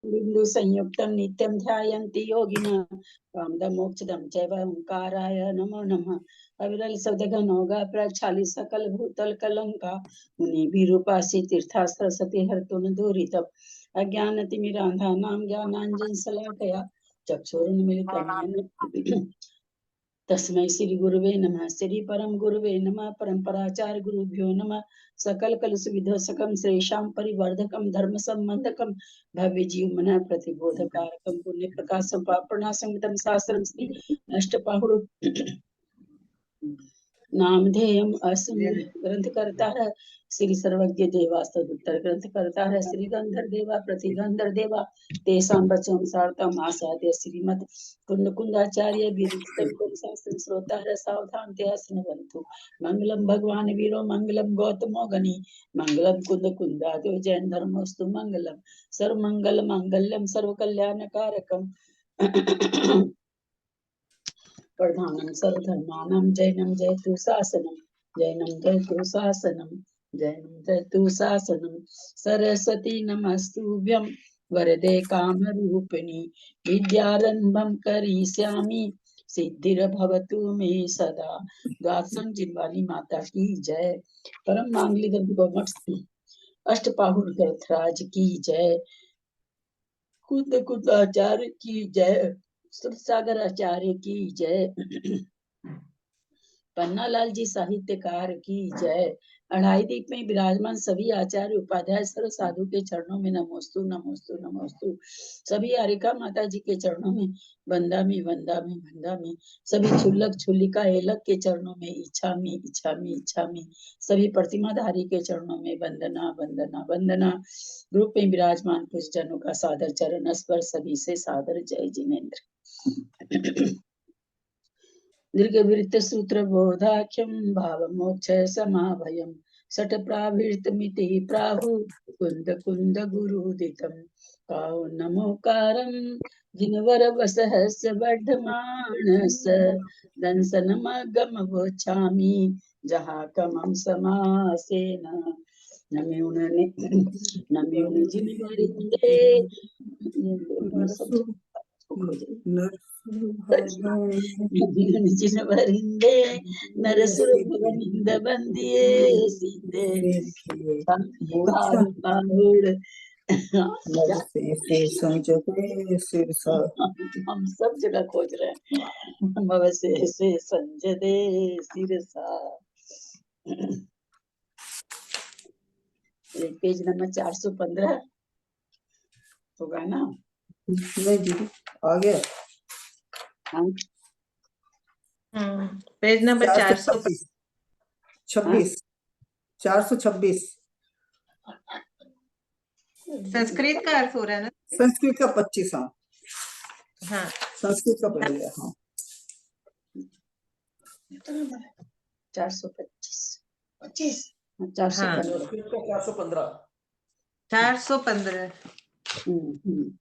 बिंदु संयुक्तं नित्यं ध्यायन्ति योगिनः कामदं मोक्षदं चैव ओंकाराय नमो नमः। अविरल सदघनो प्रक्षाली सकल भूतल कलंका मुनि विरूपासी तीर्था सरस्वती हरतु न दूरितम् अज्ञानतिमिरान्धानां ज्ञानाञ्जन शलाकया चक्षुरुन्मीलितं येन तस्मै श्री गुरुवे नमः। श्री परम गुरुवे नमः। परंपराचार्य गुरुभ्यो नमः। सकल कलुष विध्वंसकं श्रेषां परिवर्धकं धर्म संबंधकं भव्य जीव मन प्रतिबोधकारकं पुण्य प्रकाशं पापनाशं शास्त्रं श्री अष्टपाहुड़ नामधेयम असंग ग्रंथ करता है श्री सर्वज्ञ देवा सदुत्तर ग्रंथ करता है श्री गंधर देवा प्रतिगंधर देवा तेसाम बचन सारतम आसाद्य श्रीमद कुंद कुंदाचार्य विरचितम कुंद शास्त्र श्रोता है सावधान ते असनवंतु मंगलम भगवान वीरो मंगलम गौतमो गनि मंगलम कुंद कुंदादो जैन धर्मस्तु मंगलम सर्व मंगल मंगल्यम सर्व कल्याण कारकम प्रधानं सर्वधर्माणां जैनं जयतु शासनं जैनं जयतु शासनं जैनं जयतु शासनं सरस्वती नमस्तुभ्यं वरदे कामरूपिणी विद्यारंभं करिष्यामि सिद्धिर्भवतु मे सदा। द्वादशं जिनवाली माता की जय। परम मांगलिक गौमठ अष्टपाहुर ग्रंथराज की जय। कुंद कुंदाचार्य की जय। सागर आचार्य की जय। पन्नालाल जी साहित्यकार की जय। अढ़ाई दीप में विराजमान सभी आचार्य उपाध्याय सर्व साधु के चरणों में नमोस्तु नमोस्तु नमोस्तु। सभी आरिका माता जी के चरणों में वंदामी वंदामी वंदामी। सभी छुल्लक छुल्लिका एलक के चरणों में इच्छामी इच्छामी इच्छामी। सभी प्रतिमाधारी के चरणों में वंदना वंदना वंदना। रूप में विराजमान कुछ जनों का सादर चरण स्पर्श सभी से सादर जय जिनेन्द्र। दीर्घवृत्त सूत्र बोधाख्यम भाव मोक्ष समाभयम सट प्रावृतमिति प्राहु कुंद कुंद गुरुदितम काउ नमोकारम जिनवर वसहस्य वर्धमानस दंसनमगम वोचामि जहाँ कमं समासेन नम्यून जिनवरिंदे जिनवरिंदे नरसुर भवनिंद बंदिये सीधे हम सब जगह खोज रहे हैं। से संजदे सिरसा। पेज नंबर 415 होगा ना? नहीं दीदी आ गया। पेज नंबर 426 426 संस्कृत का अर्थ हो रहा है ना? संस्कृत का 25। हाँ संस्कृत का पढ़िएगा। हाँ 425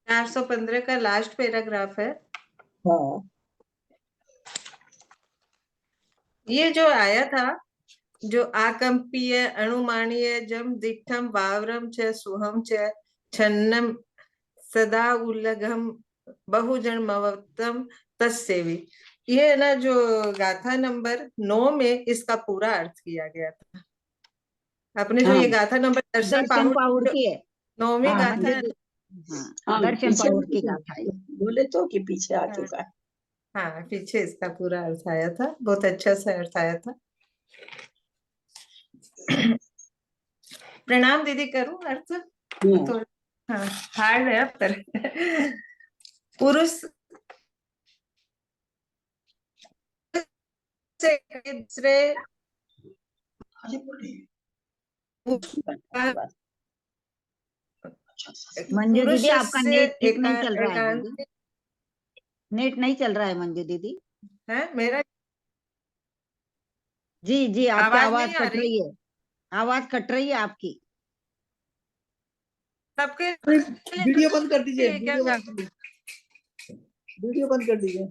415 का लास्ट पैराग्राफ है। हाँ ये जो आया था, जो आकंपीय अणुमाणीय जम दिठम वावरम च सुहम च छन्नम सदा उल्लघम बहुजन मवत्तम तस्सेवी, ये ना जो गाथा नंबर 9 में इसका पूरा अर्थ किया गया था। अपने जो ये गाथा नंबर दर्शन पाहुड़ की है, 9वीं गाथा है। दर्शन पाहुड़ की गाथा है। बोले तो कि पीछे आ चुका है। हाँ पीछे इसका पूरा अर्थ आया था, बहुत अच्छा सा अर्थ आया था। प्रणाम दीदी करूं अर्थ तो हाँ हार्ड है पर पुरुष से दूसरे मंजू दीदी आपका नेट ठीक नहीं चल रहा है दीदी। नेट नहीं चल रहा है मंजू दीदी। है मेरा? जी जी आपकी आवाज नहीं कट रही है। आवाज कट रही है आपकी। सबके वीडियो बंद कर दीजिए। वीडियो बंद कर दीजिए।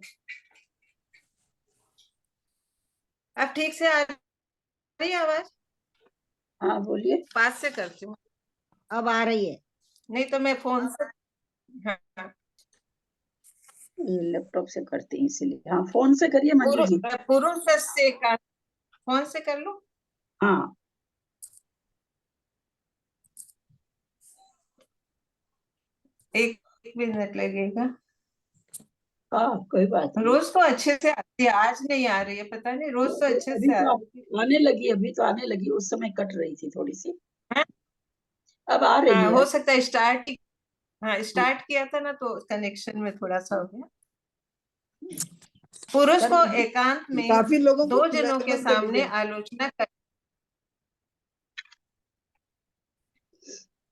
अब ठीक से आ रही है आवाज? हाँ बोलिए। पास से करती हूँ। अब आ रही है। नहीं तो मैं फोन से हाँ, लैपटॉप से करते हैं इसीलिए। हाँ, फोन से करिए मंजू जी। पुरुषस्य का फोन से कर लो। हाँ, एक मिनट लगेगा। हाँ, कोई बात नहीं। रोज तो अच्छे से आती है, आज नहीं आ रही है, पता नहीं, रोज तो अच्छे अभी से तो आती थी। आने लगी, अभी तो आने लगी, उस समय कट रही थी थोड़ी सी, हाँ, अब आ रही हाँ, है। हो सकता है स्टार्ट, हाँ स्टार्ट किया था ना तो कनेक्शन में थोड़ा सा हो गया। पुरुष कर को लीजिए। एकांत में काफी लोगों को दो खुला जनों है, के बंद कर सामने लीजिए।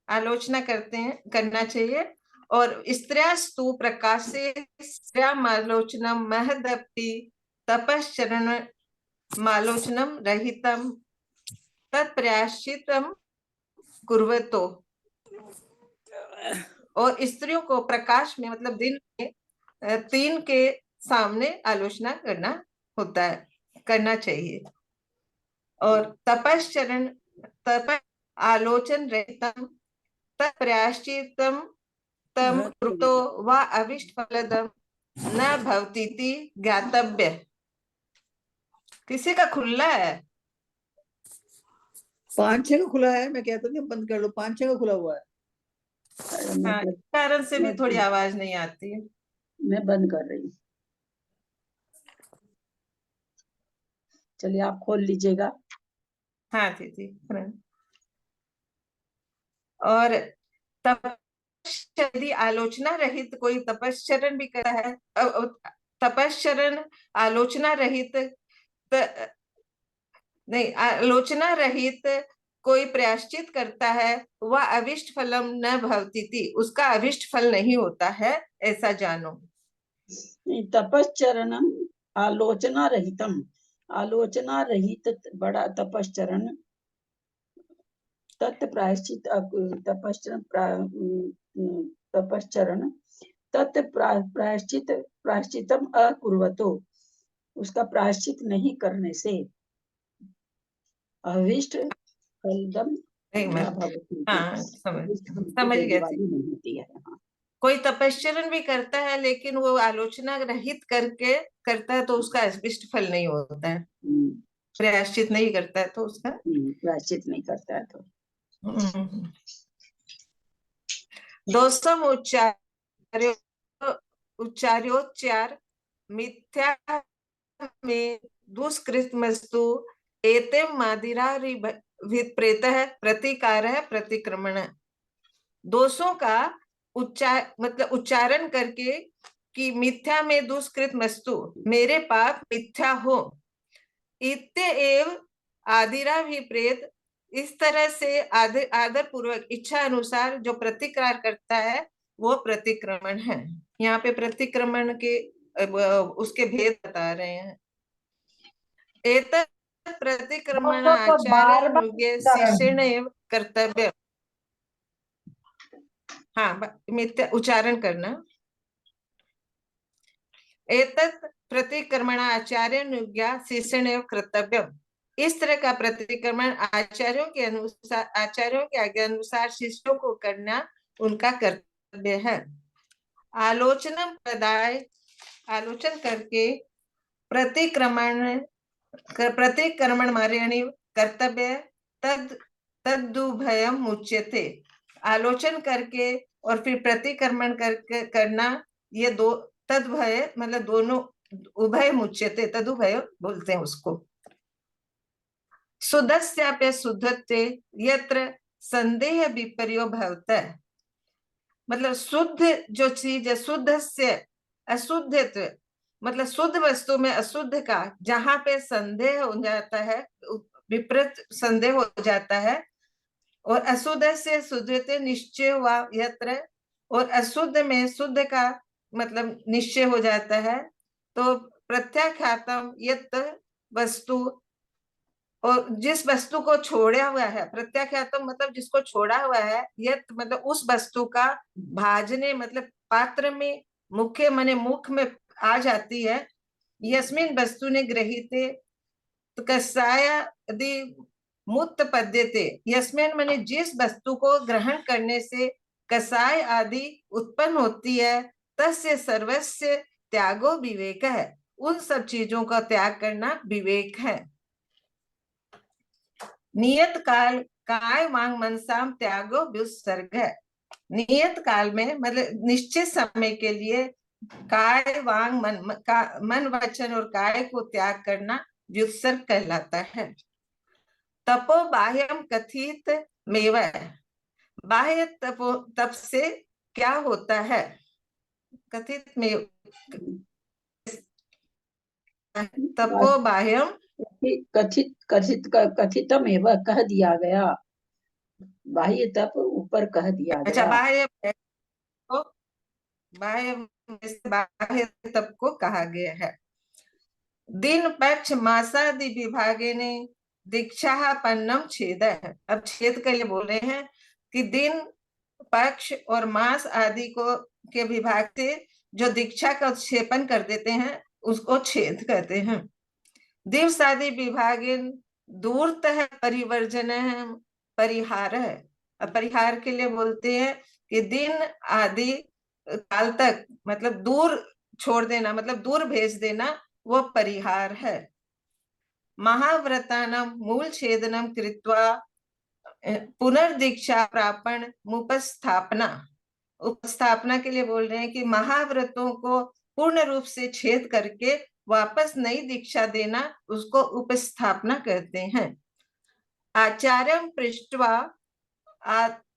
आलोचना करना चाहिए। और स्त्रियास्तु प्रकाशे स्त्रियामालोचनम महदपि तपश्चरण मालोचनम रहितम तत्प्रयाश्चितम कुर्वतो। और स्त्रियों को प्रकाश में मतलब दिन में 3 के सामने आलोचना करना चाहिए। और तपश्चरण तप आलोचन रहितम तत्प्रयाश्चितम तम कुरुतो व अविष्ट फलदम न भवतीति ज्ञातव्य। किसी का खुला है? 5-6 का खुला है, मैं कहता हूँ बंद कर लो, 5-6 का खुला हुआ है। हाँ, इस कारण से भी थोड़ी आवाज नहीं आती है। मैं बंद कर रही हूँ। चलिए, आप खोल लीजिएगा। हाँ दीदी। और यदि आलोचना रहित कोई तपश्चरण भी करता है, तपश्चरण आलोचना रहित नहीं, आलोचना रहित कोई प्रायश्चित करता है, वह अविष्ट फलम न भवतीति, उसका अविष्ट फल नहीं होता है, ऐसा जानो। तपश्चरणम आलोचना रहितम, आलोचना रहित बड़ा तपश्चरण, तत् प्रायश्चित तपश्चरण तत् प्रायश्चित प्रायश्चितम अकुर्वतो, उसका प्रायश्चित नहीं करने से अविष्ट फलदम नहीं न मैं, भवति, हाँ अविष्ट फल की समझ देने गए थे। वाली नहीं होती है। हाँ। कोई तपश्चरण भी करता है लेकिन वो आलोचना रहित करके करता है तो उसका अविष्ट फल नहीं होता है, प्रायश्चित नहीं करता है तो उसका प्रायश्चित नहीं करता है तो। दोषम उच्चार्योच्चार मिथ्या में दुष्कृत मस्तु एते मादिरारि विप्रेत है प्रतिकार है प्रतिक्रमण। दोषों का उच्चारण करके कि मिथ्या में दुष्कृत मस्तु, मेरे पाप मिथ्या हो, इत्ते एव आदिरा भी प्रेत, इस तरह से आदर पूर्वक इच्छा अनुसार जो प्रतिकार करता है वो प्रतिक्रमण है। यहाँ पे प्रतिक्रमण के उसके भेद बता रहे हैं। एतत् प्रतिक्रमण आचार्य अनुज्ञा शिष्येण कर्तव्य। हाँ, मिथ्या उच्चारण करना। एतत् प्रतिक्रमण आचार्य अनुज्ञा शिष्येण कर्तव्य, इस तरह का प्रतिक्रमण आचार्यों के आज्ञा अनुसार शिष्यों को करना उनका कर्तव्य है। आलोचना पदाय, आलोचन करके प्रतिक्रमण मार्याणि कर्तव्य तदुभयम मुच्यते। आलोचन करके और फिर प्रतिक्रमण करना, ये दो तदभय मतलब दोनों, उभय मुच्यते, तदुभय बोलते हैं उसको। शुद्धस्याप्य शुद्धत्वे यत्र संदेह विपर्यो भवतः, मतलब शुद्ध जो चीज है, शुद्ध से अशुद्धत्व मतलब शुद्ध वस्तु में अशुद्ध का जहां पे संदेह हो जाता है, विपरीत संदेह हो जाता है, और अशुद्ध से शुद्धते निश्चय हुआ यत्र, और अशुद्ध में शुद्ध का मतलब निश्चय हो जाता है, तो प्रत्याख्यातम यत् वस्तु, और जिस वस्तु को छोड़ा हुआ है, प्रत्याख्यातम मतलब जिसको छोड़ा हुआ है, यत् मतलब उस वस्तु का भाजने मतलब पात्र में मुख्य मने मुख में आ जाती है, यस्मिन वस्तु ने ग्रहीते तो कसाय यदि मुक्त पद्यते, यस्मिन मने जिस वस्तु को ग्रहण करने से कसाय आदि उत्पन्न होती है, तस्य सर्वस्य त्यागो विवेक है। उन सब चीजों का त्याग करना विवेक है। नियत काल काय वांग मनसाम त्यागो व्युत्सर्ग है। नियत काल में मतलब निश्चित समय के लिए काय वांग मन वचन और काय को त्याग करना व्युत्सर्ग कहलाता है। तपो बाह्यम कथित मेव, बाह्य तप से क्या होता है? कथित में तपो बाह्यम कथित कथित कथितम एवं कह दिया गया, बाह्य तप ऊपर कह दिया अच्छा, गया। बाह्य तप को कहा गया है। दिन पक्ष मासादि विभागे ने दीक्षा पन्नम छेद है। अब छेद के लिए बोल रहे हैं कि दिन पक्ष और मास आदि को के विभाग से जो दीक्षा का क्षेपन कर देते हैं उसको छेद कहते हैं। दिवस आदि विभागिन दूरतः परिवर्जन है, परिहार है। अब परिहार के लिए बोलते हैं कि दिन आदि काल तक मतलब दूर छोड़ देना, मतलब दूर भेज देना, वो परिहार है। महाव्रतानम मूल छेदनम कृत्वा पुनर्दीक्षा प्रापण उपस्थापना। उपस्थापना के लिए बोल रहे हैं कि महाव्रतों को पूर्ण रूप से छेद करके वापस नई दीक्षा देना, उसको उपस्थापना कहते हैं। आचार्यम पृष्ठवा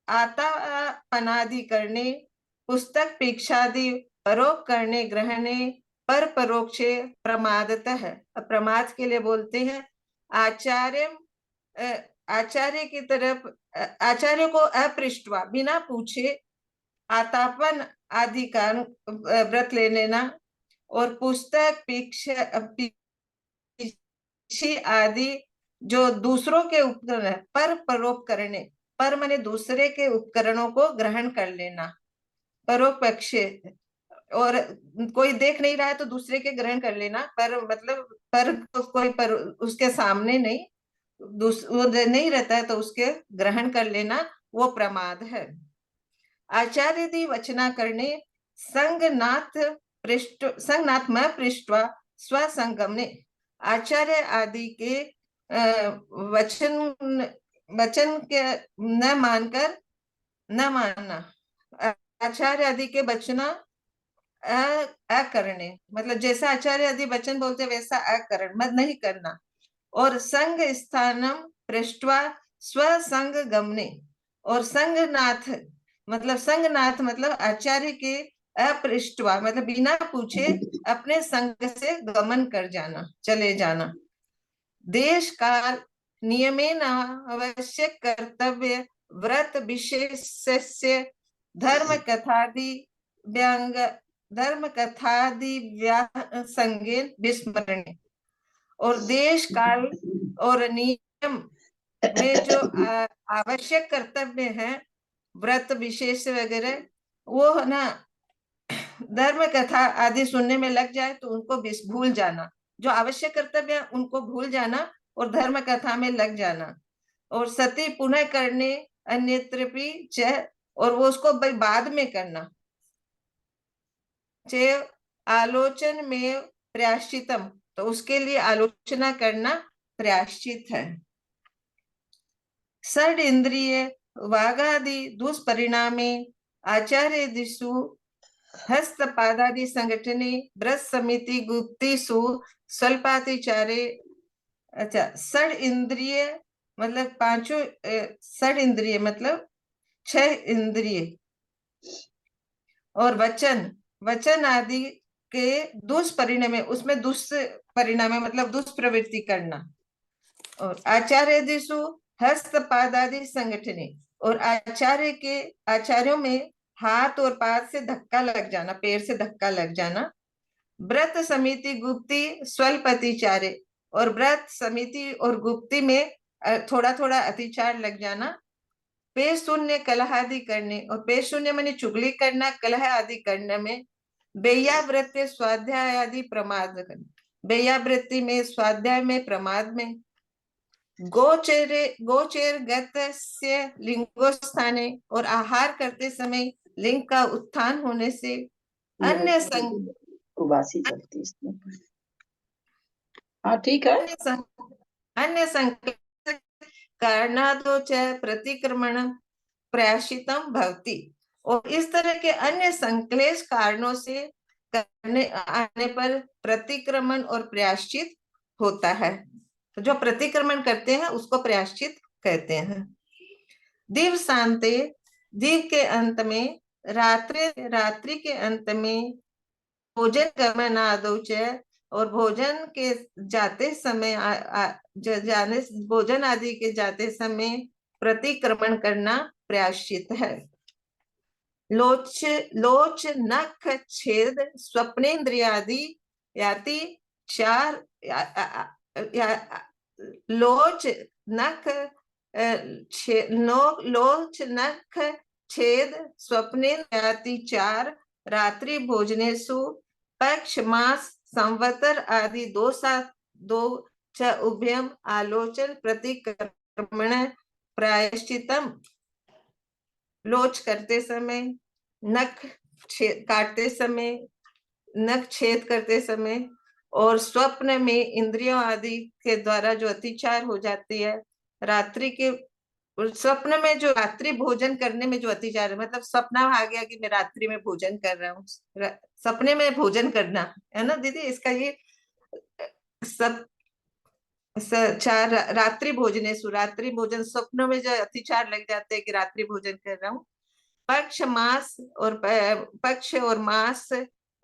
आतापनादि करने, पुस्तक पीक्षादि परोप करने ग्रहणे पर परोक्षे प्रमादतः। प्रमाद के लिए बोलते हैं आचार्य की तरफ, आचार्य को अपृष्टवा बिना पूछे आतापन आदि का व्रत ले लेना, और पुस्तक आदि जो दूसरों के उपकरण है, पर परोप करने, पर माने दूसरे के उपकरणों को ग्रहण कर लेना, परोपक्ष, और कोई देख नहीं रहा है तो दूसरे के ग्रहण कर लेना, पर मतलब पर कोई पर उसके सामने नहीं, वो नहीं रहता है तो उसके ग्रहण कर लेना, वो प्रमाद है। आचार्य दी वचना करने संगनाथ में पृष्ठवा स्वसंगमने। आचार्य आदि के वचन के न मानना, आचार्य आदि के वचना अकरणे, मतलब जैसा आचार्य आदि वचन बोलते वैसा अकरण मत नहीं करना। और संग स्थानम पृष्ठवा स्वसंग गमने, और संगनाथ मतलब आचार्य के अपृष्ठवा मतलब बिना पूछे अपने संग से गमन कर जाना, चले जाना। देश काल नियमेन आवश्यक कर्तव्य व्रत विशेष धर्म कथादि संगेन विस्मरणे। और देश काल और नियम में जो आवश्यक कर्तव्य है, व्रत विशेष वगैरह, वो है ना धर्म कथा आदि सुनने में लग जाए तो उनको भूल जाना, जो आवश्यक कर्तव्य है उनको भूल जाना और धर्म कथा में लग जाना। और सती पुनः करने अन्यत्रपि च, और वो उसको बाद में करना। च आलोचन में प्रायश्चितम, तो उसके लिए आलोचना करना प्रायश्चित है। षड इंद्रिय वागादि दुष्परिणामे आचार्य दिशु हस्तपादादि संगठने व्रत समिति गुप्तिषु स्वल्पातिचारे। अच्छा, षड इंद्रिय मतलब पांचों, षड इंद्रिय मतलब 6 इंद्रिय, और वचन आदि के दुष्परिणाम, उसमें दुष्परिणाम मतलब दुष्प्रवृत्ति करना। और आचार्य दिशु हस्तपादादि संगठने, और आचार्यों में हाथ और पाद से धक्का लग जाना, पैर से धक्का लग जाना। व्रत समिति गुप्ति स्वल्प अतिचारे, और व्रत समिति और गुप्ति में थोड़ा थोड़ा अतिचार लग जाना। पेश शून्य कलह आदि करने, और पेश शून्य माने चुगली करना, कलह आदि करने में। बेयावृत्ति स्वाध्याय आदि प्रमाद करना, बेयावृत्ति में, स्वाध्याय में, प्रमाद में। गोचर गतस्य लिंगोस्थाने, और आहार करते समय लिंग का उत्थान होने से अन्य उबासी चलती है इसमें। हाँ ठीक है। अन्य संकेत कारणादो च प्रतिक्रमण प्रयाशितम भवति, और इस तरह के अन्य संक्लेश कारणों से करने आने पर प्रतिक्रमण और प्रायश्चित होता है। तो जो प्रतिक्रमण करते हैं उसको प्रायश्चित कहते हैं। दिवसांते, दिव के अंत में, रात्रि के अंत में, भोजन गमनादौ च, और भोजन के जाते समय भोजन आदि के जाते समय प्रतिक्रमण करना प्रायश्चित है। लोच नख छेद स्वप्नेन्द्रियादि याति चार, लोच नख छेद स्वप्नेन्द्रियादि चार, रात्रि भोजनेषु पक्ष मास संवत्सर आदि दो च उभयम आलोचन प्रतिक्रमण प्रायश्चितम। लोच करते समय, नख काटते समय, नख छेद करते समय, और स्वप्न में इंद्रियों आदि के द्वारा जो अतिचार हो जाती है, रात्रि के स्वप्न में जो रात्रि भोजन करने में जो अतिचार है, मतलब सपना आ गया कि मैं रात्रि में भोजन कर रहा हूँ, सपने में भोजन करना है ना दीदी, इसका ये सब चार रात्रि भोजनेषु, रात्रि भोजन, स्वप्नों में जो अतिचार लग जाते हैं कि रात्रि भोजन कर रहा हूँ। पक्ष और मास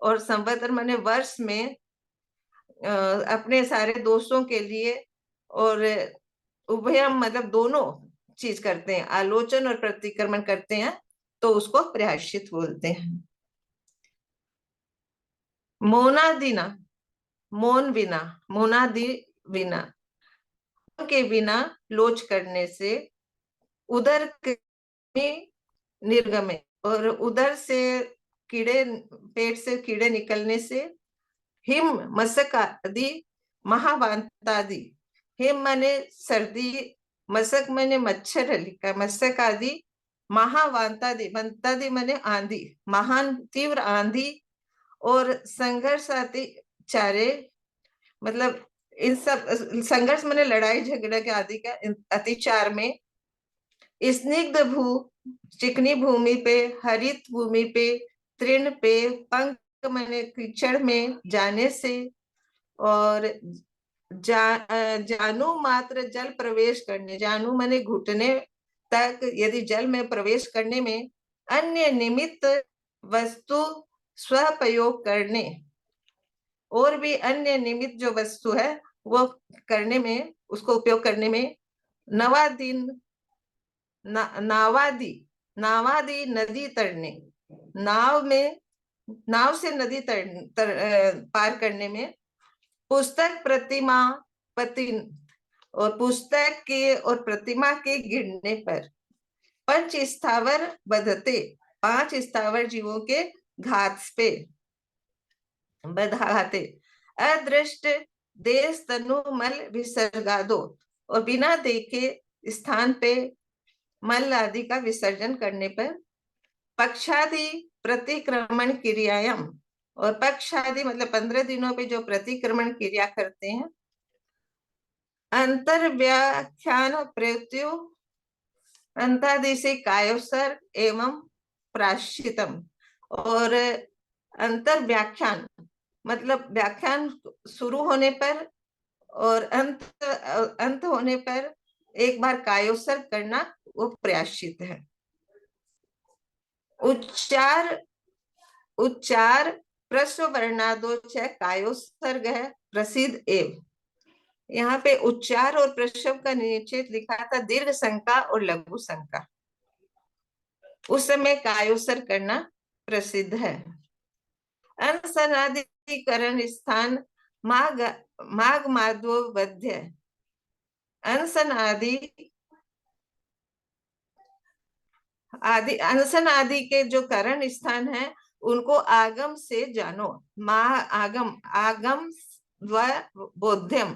और संवत्सर माने वर्ष में अपने सारे दोषों के लिए, और उभयम मतलब दोनों चीज करते हैं, आलोचन और प्रतिक्रमण करते हैं, तो उसको प्रायश्चित बोलते हैं। मोनादिना, मौन बिना, मोनादि बिना के बिना लोच करने से उदर में निर्गमे, और उदर से कीड़े, पेट से कीड़े निकलने से, हिम मशक आदि महावांतादि, हिम माने सर्दी, मशक माने मच्छर लिखा, मशक आदि, महावांतादि, वंतादि माने आंधी, महान तीव्र आंधी, और संघर्ष आदि चारे, मतलब इन सब संघर्ष माने लड़ाई झगड़े के आदि का अतिचार में, स्निग्ध चिकनी भूमि पे, हरित भूमि पे, तृण पे, पंख माने कीचड़ में जाने से, और जानू मात्र जल प्रवेश करने, जानू माने घुटने तक यदि जल में प्रवेश करने में, अन्य निमित्त वस्तु स्वप्रयोग करने, और भी अन्य निमित्त जो वस्तु है वो करने में, उसको उपयोग करने में, नावादी नदी तरने, नाव से नदी पार करने में, पुस्तक प्रतिमा पतिन, और पुस्तक के और प्रतिमा के गिरने पर, पंच स्थावर बधते, 5 स्थावर जीवों के घात पे बधाते, अदृष्ट देश तनु मल विसर्गादो, और बिना देखे स्थान पे मल आदि का विसर्जन करने पर, पक्षादि प्रतिक्रमण क्रियायाम, और पक्षादि मतलब 15 दिनों पे जो प्रतिक्रमण क्रिया करते हैं, अंतर व्याख्यान प्रयुक्त्यो अंतादि से कायोसर एवं प्राश्चितम, और अंतर व्याख्यान मतलब व्याख्यान शुरू होने पर और अंत होने पर एक बार कायोसर करना वो प्रायश्चित है। उच्चार प्रश्न वर्णादो च कायोसर्ग है प्रसिद्ध एव, यहाँ पे उच्चार और प्रश्न का नीचे लिखा था दीर्घ शंका और लघु शंका, उस समय कायोसर करना प्रसिद्ध है। अनसनादिकरण स्थान माघ माधव वध्य, अनसन आदि के जो करण स्थान है उनको आगम से जानो, आगम व बोध्यम,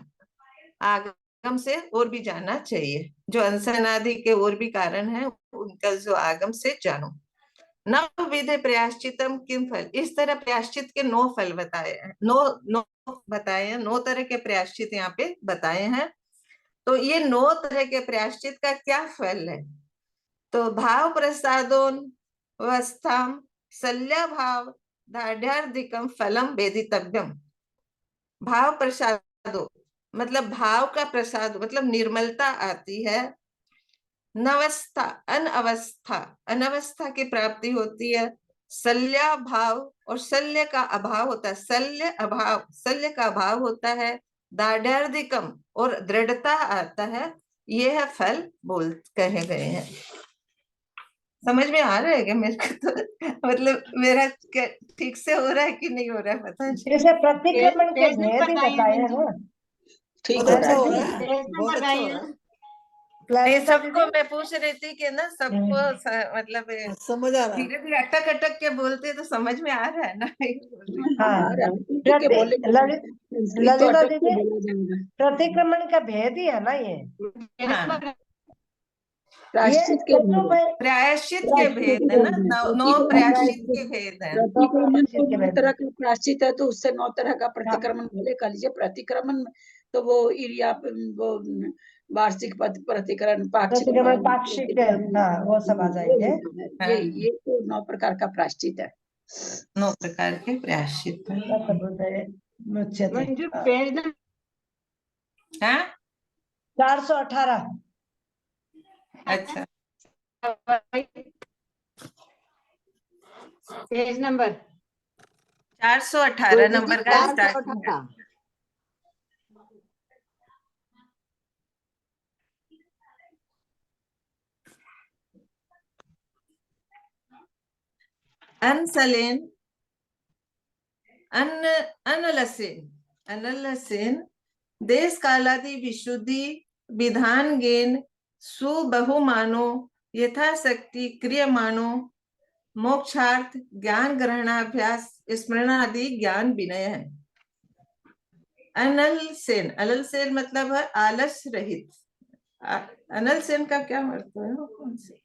आगम आगम से और भी जानना चाहिए, जो अनशनादि के और भी कारण है उनका जो आगम से जानो। नव विधि प्रयाश्चितम किम फल, इस तरह प्रयाश्चित के 9 फल बताए हैं, 9 बताए हैं, 9 तरह के प्रयाश्चित यहाँ पे बताए हैं। तो ये 9 तरह के प्रयाश्चित का क्या फल है? तो भाव प्रसादोन वस्थाम शल्य भाव दाढ़्यार्धिकम फलम वेदितव्यम। भाव प्रसादो मतलब भाव का प्रसाद मतलब निर्मलता आती है। नवस्था अनवस्था, अनवस्था की प्राप्ति होती है। शल्य भाव और शल्य का अभाव होता है, शल्य अभाव, शल्य का अभाव होता है। दाढ़्यार्धिकम और दृढ़ता आता है। ये है फल बोल कहे गए हैं। समझ में आ रहा है क्या मेरे को? तो मतलब मेरा ठीक से हो रहा है कि नहीं हो रहा है पता नहीं। जैसे प्रतिक्रमण के पेज भेद ही बताइए बताए मंजू। हैं। ठीक बहुत हो अच्छा रहा हो है। रहा है, बहुत अच्छा हो रहा है। नहीं, क्लास का सबको दीदी? मैं पूछ रही थी कि ना सबको मतलब समझ आ रहा है। धीरे धीरे अटक अटक के बोलते तो समझ में आ रहा है ना। हाँ। आ रहा है, ठीक है, बोले संस्कृत तो ललिता अटक के दीदी, बोला जाएगा। प्रतिक्रमण का भेद ही है ना ये। हाँ, प्रायश्चित के तो भेद, मैं प्रायश्चित के प्रायश्चित भेद के है ना, भेद हैं। 9 प्रायश्चित प्रायश्चित, के भेद है। प्रतिक्रमण तो के 9 भेद। तरह का प्रायश्चित है, तो उससे 9 तरह का प्रतिक्रमण भले कर लीजिए। प्रतिक्रमण में तो वो इरिया, वो वार्षिक प्रतिक्रमण, पाक्षिक प्रतिक्रमण, पाक्षिक, प्रतिक्रमण, हाँ वो सब आ वो जाएंगे। होता है। ये तो 9 प्रकार का प्रायश्चित है। 9 प्रकार के प्रायश्चित है। मुच्यते। पेज हाँ, 418। अच्छा, पेज नंबर 418 नंबर का स्टार्टिंग है। अनसलेन अनलसेन, अनलसेन देश कालादि विशुद्धि विधान गेन सुबहुमानो यथाशक्ति क्रियमाणो मोक्षार्थ ज्ञान ग्रहणाभ्यास स्मरणादि ज्ञान विनय है। अनल सेन, अनल सेन मतलब है आलस रहित। अनल सेन का क्या मतलब है?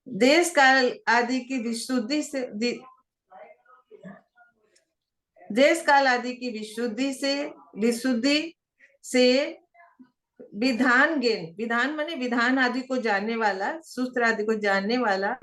देश काल आदि की विशुद्धि से, देश काल आदि की विशुद्धि से विधान गेन, विधान माने विधान आदि को जानने वाला, सूत्र आदि को जानने वाला,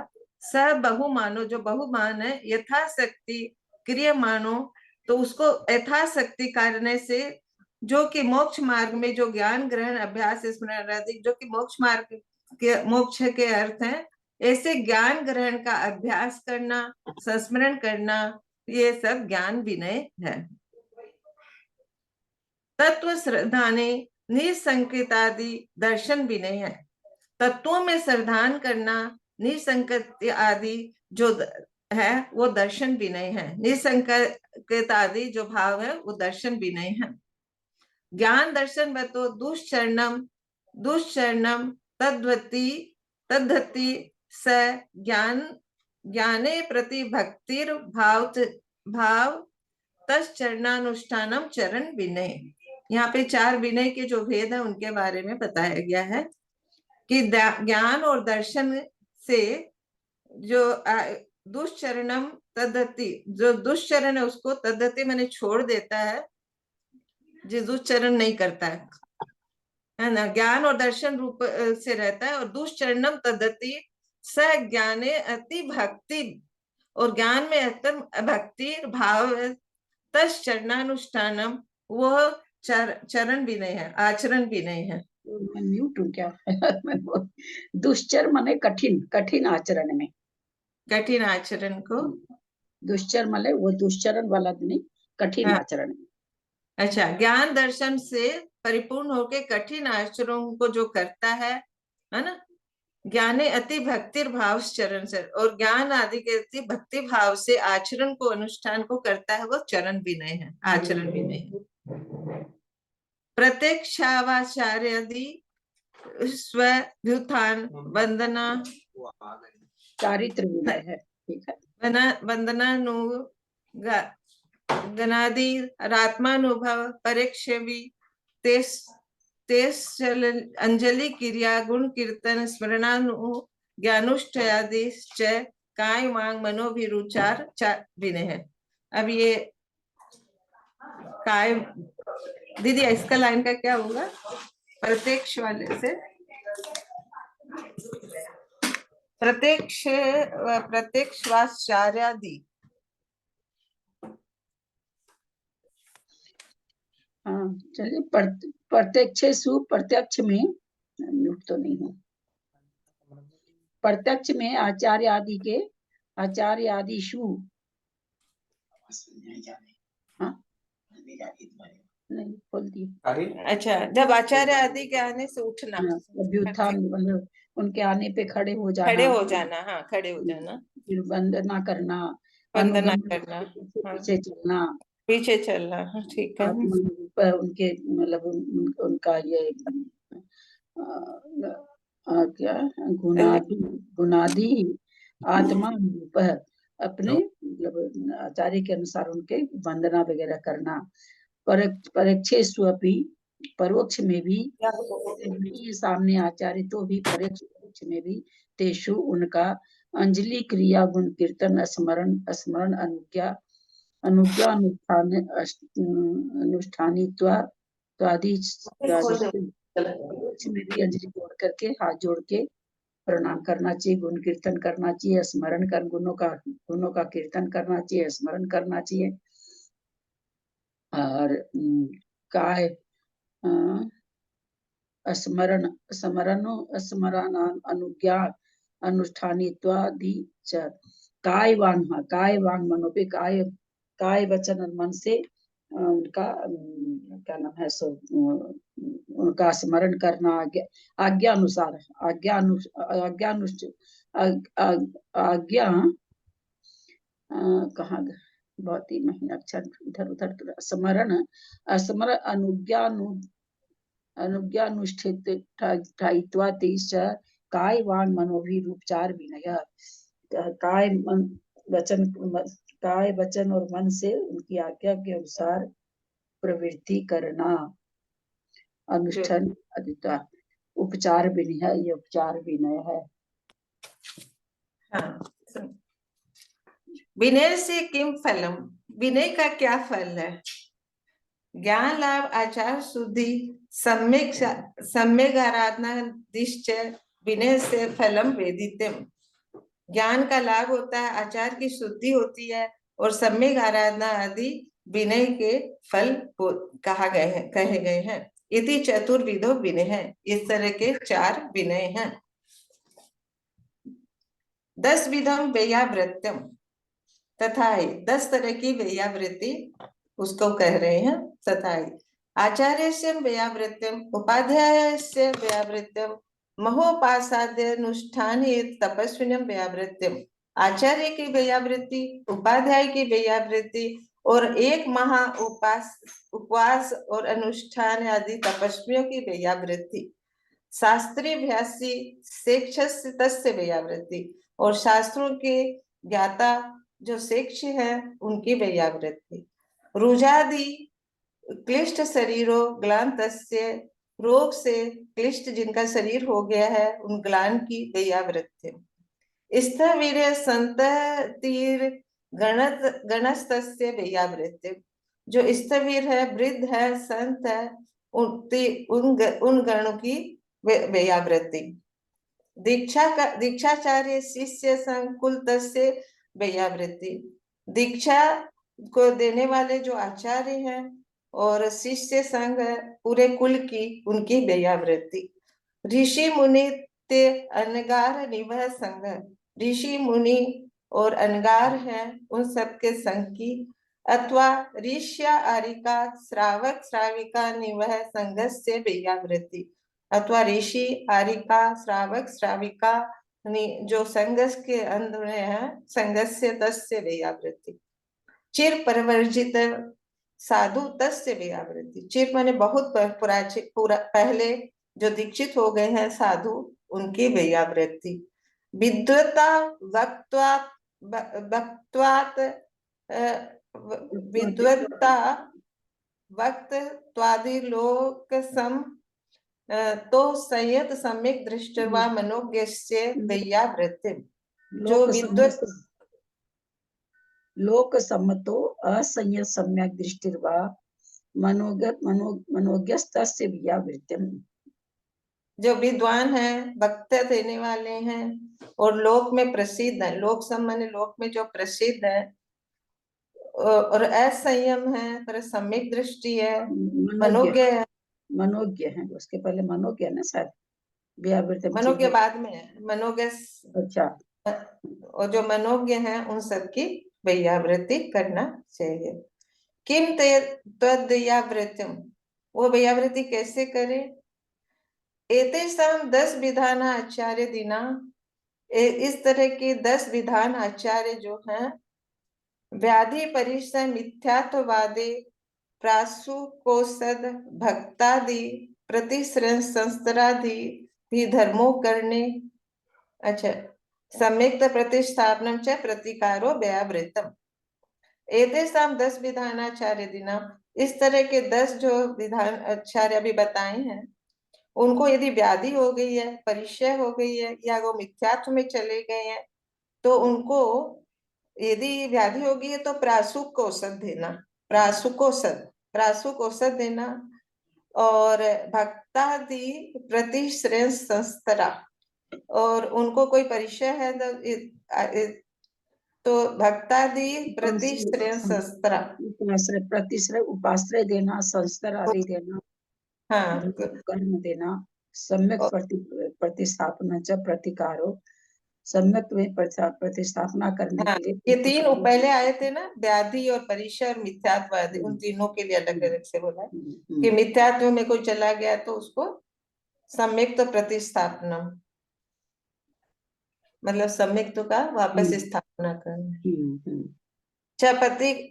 सब बहुमानो जो बहुमान है, यथाशक्ति क्रियमानो तो उसको यथाशक्ति करने से, जो कि मोक्ष मार्ग में जो ज्ञान ग्रहण अभ्यास स्मरण आदि जो कि मोक्ष मार्ग के मोक्ष के अर्थ हैं, ऐसे ज्ञान ग्रहण का अभ्यास करना, संस्मरण करना, ये सब ज्ञान विनय है। तत्व श्रद्धाने निसंकेतादि दर्शन विनय है। तत्वों में श्रद्धान करना, निसंकेत आदि जो है वो दर्शन विनय है। निसंकेत आदि जो भाव है वो दर्शन विनय है। ज्ञान दर्शन व तो दुष्चरणम तद्धति स ज्ञाने प्रति भक्तिर भाव तश्चरणानुष्ठानम चरण विनय। यहाँ पे 4 विनय के जो भेद है उनके बारे में बताया गया है कि ज्ञान और दर्शन से जो दुष्चरणम तद्धति, जो दुष्चरण है उसको तद्धति मैंने छोड़ देता है, जो दुष्चरण नहीं करता है ना, ज्ञान और दर्शन रूप से रहता है। और दुष्चरणम तद्धति स ज्ञाने अति भक्ति, और ज्ञान में अतम भक्ति भाव तश्चरणानुष्ठानम वह चरण विनय है, आचरण विनय है। मैं म्यूट हूँ क्या? दुष्चर माने कठिन, कठिन आचरण में, कठिन आचरण को, दुष्चर माने वो दुष्चरण वाला नहीं, कठिन हाँ। आचरण में। अच्छा, ज्ञान दर्शन से परिपूर्ण होके कठिन आचरणों को जो करता है ना, ज्ञाने अति भक्ति भाव चरण से, और ज्ञान आदि के अति भक्ति भाव से आचरण को अनुष्ठान को करता है, वो चरण विनय है, आचरण विनय है। प्रत्यक्षावाचार्य आदि स्वभ्युत्थान वंदना चारित्र विनय है, ठीक है। वंदनानुगा गणादि आत्मानुभव परीक्षवी तेस तेस अंजलि क्रिया गुण कीर्तन स्मरणानु ज्ञानुष्ठयादि काय वांग मनोभिरुचार विनय है। अब ये काय दीदी इसका लाइन का क्या होगा प्रत्यक्ष वाले से? प्रत्यक्षवाचार्यादि। हाँ चलिए, प्रत्यक्षेषु, प्रत्यक्ष में म्यूट तो नहीं हूँ, प्रत्यक्ष में आचार्य आदि के, आचार्य आदिषु, हाँ नहीं बोल दिए। अच्छा, जब आचार्य आदि के आने से उठना, अभ्युत्थान मतलब उनके आने पे खड़े हो जाना, खड़े हो जाना, हाँ खड़े हो जाना, फिर वंदना करना, वंदना अनुगमन करना, पीछे चलना, पीछे चलना, हाँ ठीक है। उनके मतलब उनका ये क्या गुणादि आत्मा रूप अपने मतलब आचार्य के अनुसार उनके वंदना वगैरह करना। परोक्षेषु अपि, परोक्ष में भी, नहीं सामने आचार्य तो भी परोक्ष में भी, तेषु उनका अंजलि क्रिया गुण कीर्तन स्मरण स्मरण अनुज्ञा अनुज्ञा अनुष्ठान अनुष्ठानित्वादि में भी अंजलि जोड़ करके, हाथ जोड़ के प्रणाम करना चाहिए, गुण कीर्तन करना चाहिए, स्मरण कर गुणों का कीर्तन करना चाहिए, स्मरण करना चाहिए। और काय स्मरण स्मरण अनुज्ञा अनुष्ठानित्वादि च काय वांग मनो पे, काय वचन और मन से उनका क्या नाम है सो उनका स्मरण करना, आज्ञा अनुसार, आज्ञा कहाँ बहुत ही महीन अक्षर इधर उधर, स्मरण स्मरण अनुज्ञानुष्ठित्वा तेष काय वांग मनोभिरूपचार विनय, काय वचन और मन से उनकी आज्ञा के अनुसार प्रवृत्ति करना, अनुष्ठान अधिता उपचार विनय, ये उपचार विनय है। हाँ, विनय से किम फलम, विनय का क्या फल है? ज्ञान लाभ आचार शुद्धि सम्यक आराधना निश्चय विनय से फलम वेदितम। ज्ञान का लाभ होता है, आचार की शुद्धि होती है और सम्यक आराधना आदि विनय के फल कहे गए हैं। इति चतुर्विधो विनय है, इस तरह के 4 विनय हैं। 10 विधम वेयावृत्यम तथा 10 तरह की वेयावृत्ति उसको कह रहे हैं। तथा आचार्यस्य वेयावृत्यम उपाध्यायस्य वेयावृत्यम महोपासाद्य अनुष्ठान तपस्विनम वेयावृत्यम। आचार्य की वेयावृत्ति, उपाध्याय की वेयावृत्ति और एक महा उपवास और अनुष्ठान आदि तपस्वियों की वेयावृत्ति। शास्त्रीय अभ्यासी शिक्षस्य तस्य वेयावृत्ति, और शास्त्रों के ज्ञाता जो शिष्य है उनकी वेयावृत्ति। रुजादि क्लिष्ट शरीरों ग्लांतस्य, रोग से क्लिष्ट जिनका शरीर हो गया है उन ग्लान की वेयावृत्ति। स्थविर संततिर गणस्तस्य वेयावृत्ति, जो स्थविर है, वृद्ध है, संत है, उन गणों की वेयावृत्ति। दीक्षाचार्य शिष्य संकुल तस्य वेयावृत्ति, दीक्षा को देने वाले जो आचार्य हैं और शिष्य संघ पूरे कुल की, उनकी वेयावृत्ति। ऋषि मुनि ते अनगार निवह संघ, ऋषि मुनि और अनगार हैं उन सबके संघ की। अथवा ऋष्या आरिका श्रावक श्राविका निवह संघस्य वेयावृत्ति, अथवा ऋषि आरिका श्रावक श्राविका जो संघर्ष के अंदर है, संघस्य तस्य वेयावृत्ति। चिर परिवर्जित साधु तस्य वेयावृत्ति, चिर माने बहुत पहले जो दीक्षित हो गए हैं साधु, उनकी वेयावृत्ति। विद्वता वक्त्वात् विद्वत्ता वक्त त्वादि लोक सम तो संयत सम्यक दृष्टवा मनोज्ञस्य वैयावृत्ति। जो विद्वत लोक सम्मतो असंयत सम्यक दृष्टिर्वा मनोज्ञस्तस्य वैयावृत्तिम्। जो विद्वान है, वक्तव्य देने वाले हैं और लोक में प्रसिद्ध है, लोक सम्मान लोक में जो प्रसिद्ध है, और असंयम है पर सम्यक दृष्टि है, मनोज्ञ है। मनोज्ञ है, उसके पहले मनोज्ञ है ना शायद, वैयावृत्तिम्। मनोज्ञ बाद में है, मनोज्ञ। अच्छा, और जो मनोज्ञ है उन सबकी वैयावृत्ति करना चाहिए। किम तद्वैयावृत्तिम्, वो वैयावृत्ति कैसे करे? एतेषां 10 विधान आचार्य दिना, इस तरह के 10 विधान आचार्य जो हैं, व्याधि परिसय मिथ्यात्ववादे प्रासुकोसद भक्तादि प्रतिश्रय संस्तरादि भी धर्मों करने। अच्छा, सम्यक्त प्रतिष्ठापनम च प्रतिकारो व्यावृतम। एतेषां 10 विधानाचार्य दिना, इस तरह के 10 जो विधान आचार्य अभी बताए हैं, उनको यदि व्याधि हो गई है, परिचय हो गई है, या वो मिथ्यात्व में चले गए हैं, तो उनको यदि व्याधि हो गई है तो प्रासुक औषध देना, प्रासुक औषध देना। और भक्तादि प्रतिश्रेय संस्तरा, और उनको कोई परिचय है तो भक्तादि प्रतिश्रेय संस्तरा, प्रतिश्रय उपाश्रय देना, संस्कार आदि देना, हाँ, कर्म देना, सम्यक प्रतिस्थापना च प्रतिकारो, सम्यक में प्रतिस्थापना करने हाँ, के लिए। ये 3 पहले आए थे ना, व्याधि और परिचय और मिथ्यात्ववादी, उन तीनों के लिए अलग अलग से बोला कि मिथ्यात्व में कोई चला गया तो उसको सम्यक प्रतिस्थापना, मतलब सम्यक का वापस स्थापना करना।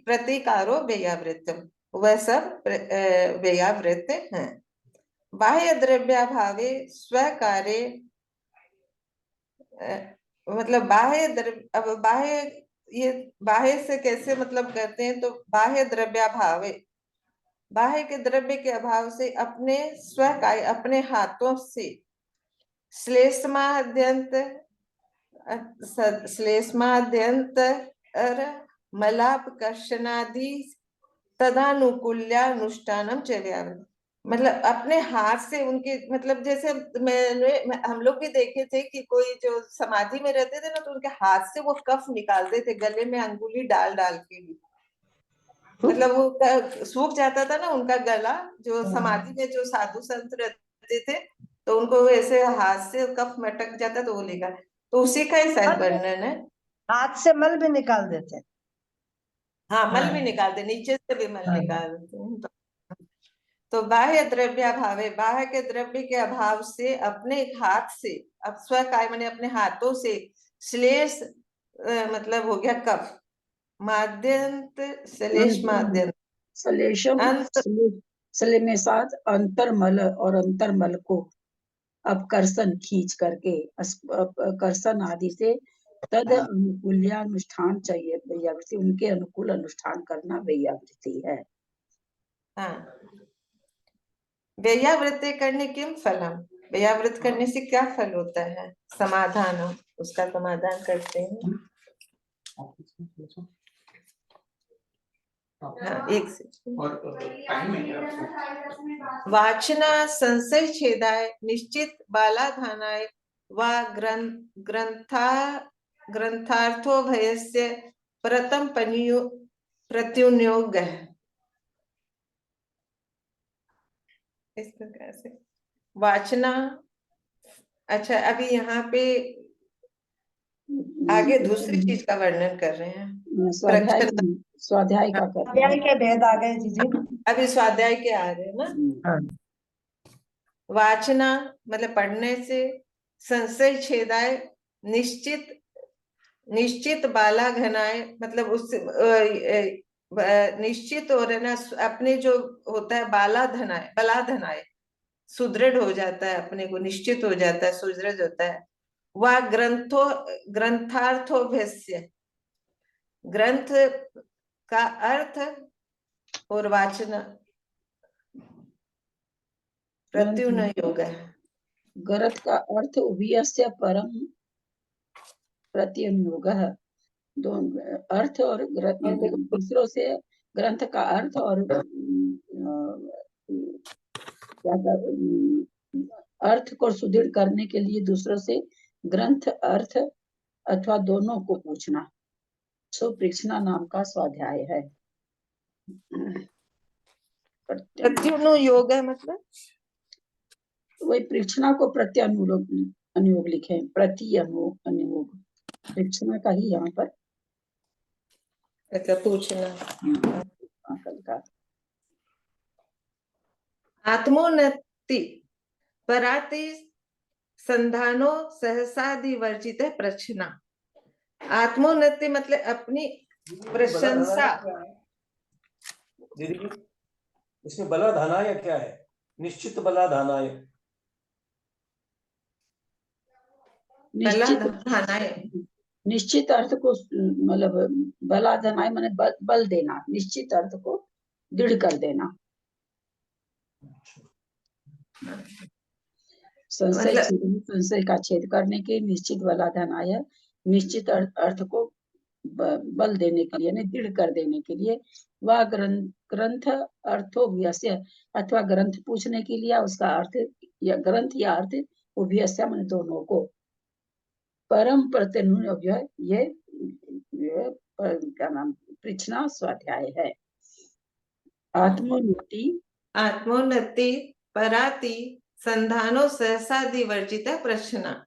प्रतिकारो वैयावृत्तिम्, वह सब वैयावृत्त हैं। बाह्य द्रव्याभावे स्वकार्य, मतलब बाह्य द्रव्य, अब बाह्य, ये बाह्य से कैसे मतलब कहते हैं, तो बाह्य द्रव्याभावे, बाह्य के द्रव्य के अभाव से अपने स्वकार्य, अपने हाथों से श्लेष्माद्यंत मलापकर्षणादि तदानुकूल्यानुष्ठानम च व्यावृत्तिम्, मतलब अपने हाथ से उनके, मतलब जैसे हम लोग भी देखे थे कि कोई जो समाधि में रहते थे ना, तो उनके हाथ से वो कफ निकालते थे, गले में अंगुली डाल डाल के भी, मतलब वो सूख जाता था ना उनका गला, जो समाधि में जो साधु संत रहते थे, तो उनको ऐसे हाथ से कफ मटक जाता तो वो लेगा, तो उसी का ही शायद वर्णन है। हाथ से मल भी निकाल देते। हाँ, मल भी निकालते, नीचे से भी मल निकालते हैं। तो बाह्य द्रव्याभावे, बाह्य के द्रव्य के अभाव से अपने हाथ से, अब स्वकाय माने अपने हाथों से, श्लेष मतलब हो गया कफ, माद्यंत श्लेष माद्यंत, श्लेषम अंतर्मल, और अंतर्मल को अपकर्षण खींच करके कर्षण आदि से तद अनुकूल्यानुष्ठान चाहिए वैयावृत्ति, उनके अनुकूल अनुष्ठान करना वैयावृत्ति है। हाँ, वैयावृत्ति करने किम फलम, वैयावृत्ति करने से क्या फल होता है? समाधान, उसका समाधान करते हैं। हाँ, एक से वाचना संशय छेदाय निश्चित बालाधानाय वा ग्रंथार्थो भयस्य प्रथम प्रत्युनियोग है। इस प्रकार से वाचना, अच्छा अभी यहाँ पे आगे दूसरी चीज का वर्णन कर रहे हैं, स्वाध्याय का कर रहे हैं। के भेद आ गए जी। अभी स्वाध्याय के आ रहे हैं ना। वाचना मतलब पढ़ने से, संशय छेदाय, निश्चित बाला घनाए, मतलब उससे निश्चित हो रहना, अपने जो होता है बला धनाए, सुदृढ़ हो जाता है, अपने को निश्चित हो जाता है, सुदृढ़ होता है। वह ग्रंथार्थोभ्यस्य, ग्रंथ का अर्थ और वाचन प्रत्युन योग है। गरत का अर्थ उभयस्य परम प्रत्यनुयोगः। दोनों अर्थ और दूसरों से ग्रंथ का अर्थ और अर्थ को सुदृढ़ करने के लिए दूसरों से ग्रंथ अर्थ अथवा दोनों को पूछना सुप्रीक्षणा नाम का स्वाध्याय है। प्रत्युन योग है मतलब वही परीक्षणा को प्रत्यानुयोग अनुयोग लिखे, प्रति अनुयोग परीक्षणा का ही यहाँ पर अच्छा पूछना। कल का आत्मोन्नति पराति संधानो सहसादि वर्जित प्रश्ना। आत्मोन्नति मतलब अपनी प्रशंसा। दीदी इसमें बलाधानाय क्या है? निश्चित बलाधानाय, निश्चित अर्थ को मतलब बलाधानाय माने बल देना, निश्चित अर्थ को दृढ़ कर देना। संशय का छेद करने के निश्चित बलाधानाय, निश्चित अर्थ को बल देने के लिए, दृढ़ कर देने के लिए। वह ग्रंथ अर्थोभ्यस्य अथवा ग्रंथ पूछने के लिए उसका अर्थ या ग्रंथ या अर्थ उभयस्य माने दोनों को परम प्रत्यनुयोग ये क्या नाम परीक्षणा स्वाध्याय है। आत्मोन्नति पराति संधानो सहसादि वर्जित प्रश्ना।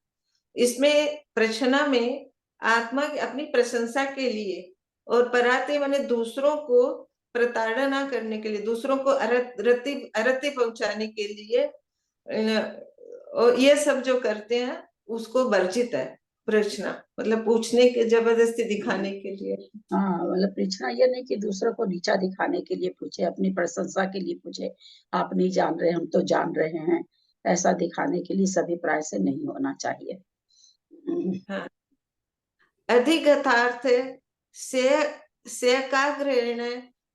इसमें प्रश्ना में आत्मा की अपनी प्रशंसा के लिए और पराति माने दूसरों को प्रताड़ना करने के लिए, दूसरों को अरति पहुंचाने के लिए, और ये सब जो करते हैं उसको वर्जित है। प्रश्ना मतलब पूछने के जबरदस्ती दिखाने के लिए। हाँ मतलब परीक्षणा ये नहीं कि दूसरों को नीचा दिखाने के लिए पूछे, अपनी प्रशंसा के लिए पूछे, आप नहीं जान रहे हम तो जान रहे हैं, ऐसा दिखाने के लिए सभी प्राय से नहीं होना चाहिए। हाँ। अधिगतार्थ से एकाग्रेण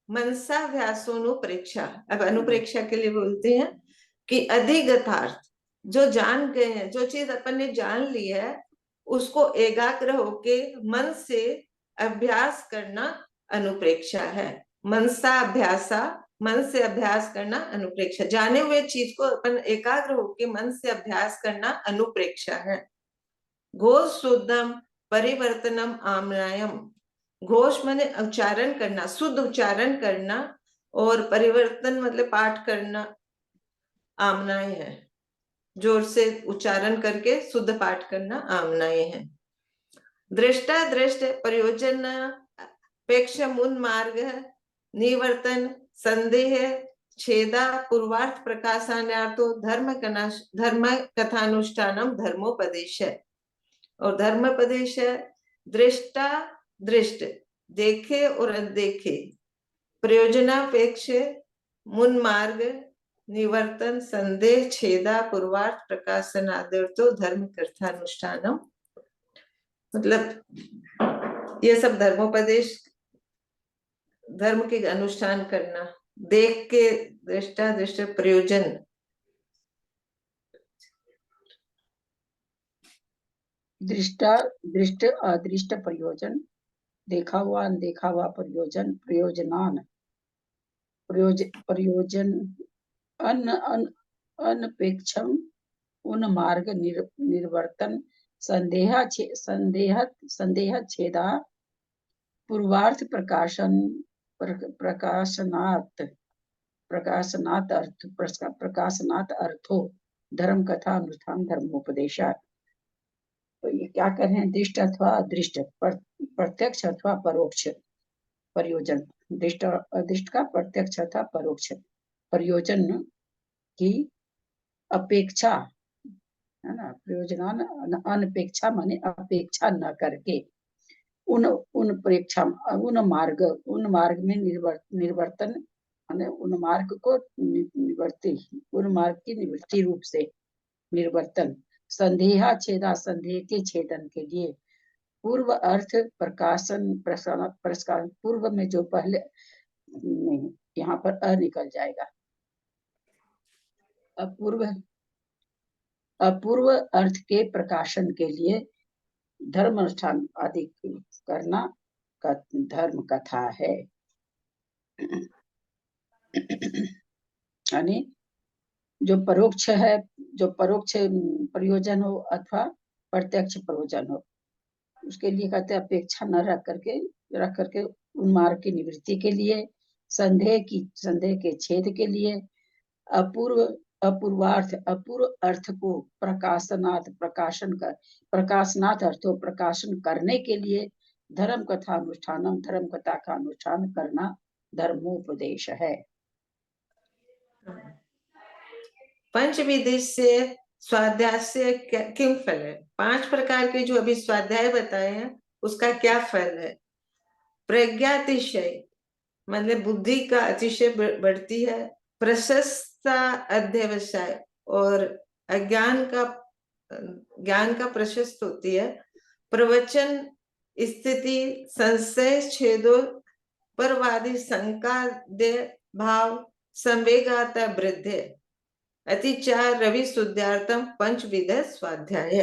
मनसाभ्यासोनुप्रेक्षा। अब अनुप्रेक्षा के लिए बोलते हैं कि अधिगतार्थ जो जान गए हैं, जो चीज अपन ने जान ली है उसको एकाग्र होके मन से अभ्यास करना अनुप्रेक्षा है। मनसा अभ्यासा, मन से अभ्यास करना अनुप्रेक्षा। जाने हुए चीज को अपन एकाग्र होके मन से अभ्यास करना अनुप्रेक्षा है। घोष शुद्धम परिवर्तनम आमनायम। घोष माने उच्चारण करना, शुद्ध उच्चारण करना, और परिवर्तन मतलब पाठ करना आमनाय है। जोर से उच्चारण करके शुद्ध पाठ करना आमनाय है। दृष्टा दृष्ट प्रयोजन अपेक्ष उन्मार्ग निवर्तन संदेह छेदा पूर्वार्थ प्रकाशान्यार्थो धर्म कथानुष्ठानम धर्मोपदेश है। और धर्मोपदेश दृष्टा दृष्ट देखे और अनदेखे, प्रयोजनापेक्ष मुन्मार्ग निवर्तन संदेह छेदा पूर्वार्थ प्रकाशनादर्थो धर्म कथानुष्ठानम। मतलब ये सब धर्मोपदेश, धर्म के अनुष्ठान करना, देख के दृष्टा दृष्ट प्रयोजन, दृष्टा दृष्ट अदृष्ट प्रयोजन, देखा हुआ अनदेखा हुआ प्रयोजन, प्रयोजनान प्रयोजन अनपेक्षम उन्मार्ग निर्वर्तन संदेह छेदा पूर्वार्थ प्रकाशनात् अर्थो धर्म कथा अनुष्ठान धर्मोपदेश। तो ये क्या कर रहे हैं? दृष्ट अथवा अदृष्ट, प्रत्यक्ष अथवा परोक्ष प्रयोजन, दृष्ट अदृष्ट का प्रत्यक्ष अथवा परोक्ष प्रयोजन की अपेक्षा है ना। प्रयोजन अनपेक्षा माने अपेक्षा न करके, उन प्रेक्षा उन मार्ग में निर्वर्तन माने उन मार्ग को निवर्ती, उन मार्ग की निवृत्ति रूप से निर्वर्तन, संदेहा छेदा संदेह के छेदन के लिए, पूर्व अर्थ प्रकाशन प्रस्कारण, पूर्व में जो पहले नहीं, यहाँ पर अ निकल जाएगा। अपूर्व अर्थ के प्रकाशन के लिए धर्म अनुष्ठान आदि करना का धर्म कथा है। यानी जो परोक्ष है, जो परोक्ष प्रयोजन हो अथवा प्रत्यक्ष प्रयोजन हो, उसके लिए कहते हैं अपेक्षा न रख करके उन्मार्ग की निवृत्ति के लिए, संदेह के छेद के लिए, अपूर्व अर्थ को प्रकाशनाथ अर्थों प्रकाशन करने के लिए धर्म कथा का अनुष्ठान करना धर्मोपदेश है। पंचविधि से स्वाध्याय से क्यों फल है? 5 प्रकार के जो अभी स्वाध्याय बताए हैं उसका क्या फल है? प्रज्ञातिशय मतलब बुद्धि का अतिशय बढ़ती है, प्रशस्ता अध्यवसाय और ज्ञान का प्रशस्त होती है, प्रवचन स्थिति संशय छेदो परवादी शंका दे भाव संवेगाता वृद्धि अतिचार रवि शुद्धार्थम पंचविध स्वाध्याय।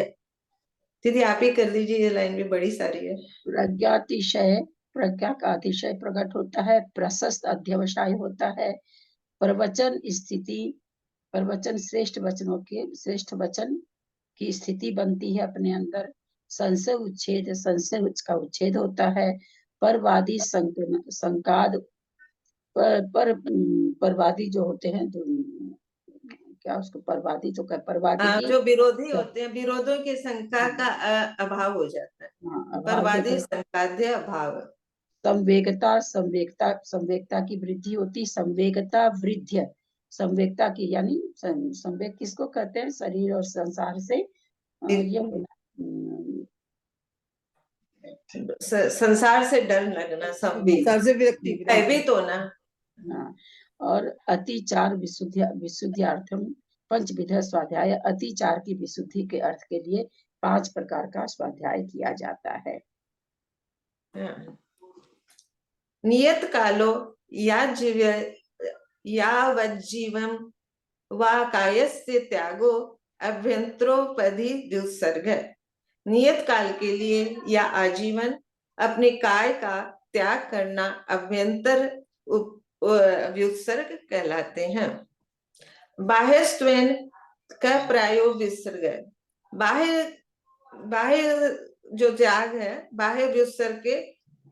दीदी आप ही कर लीजिए, ये लाइन भी बड़ी सारी है। प्रज्ञातिशय, प्रज्ञा का अतिशय प्रकट होता है, प्रशस्त अध्यवसाय होता है, प्रवचन स्थिति, प्रवचन श्रेष्ठ वचन की स्थिति बनती है अपने अंदर, संशय का उच्छेद होता है, परवादी संकाद परवादी जो होते हैं, क्या उसको परवादी तो परवादी जो विरोधी होते हैं, विरोधों की शंका का अभाव हो जाता है। परवादी संकाद्य अभाव। संवेगता की वृद्धि होती, संवेगता की यानी संवेग किसको कहते हैं? शरीर और संसार से संसार से डर लगना, संसार से विरक्ति, भयभीत होना। और अतिचार विशुद्ध्यार्थम पंचविध स्वाध्याय, अतिचार की विशुद्धि के अर्थ के लिए 5 प्रकार का स्वाध्याय किया जाता है। नियत कालो यावज्जीवम वा कायस्य त्यागो अभ्यंतरोपधि व्युत्सर्ग। नियत काल के लिए या आजीवन अपने काय का त्याग करना अभ्यंतर व्युत्सर्ग कहलाते हैं। बाह्यस्त्वेन का प्रायो विसर्ग, बाह्य जो त्याग है, बाह्य व्युत्सर्ग के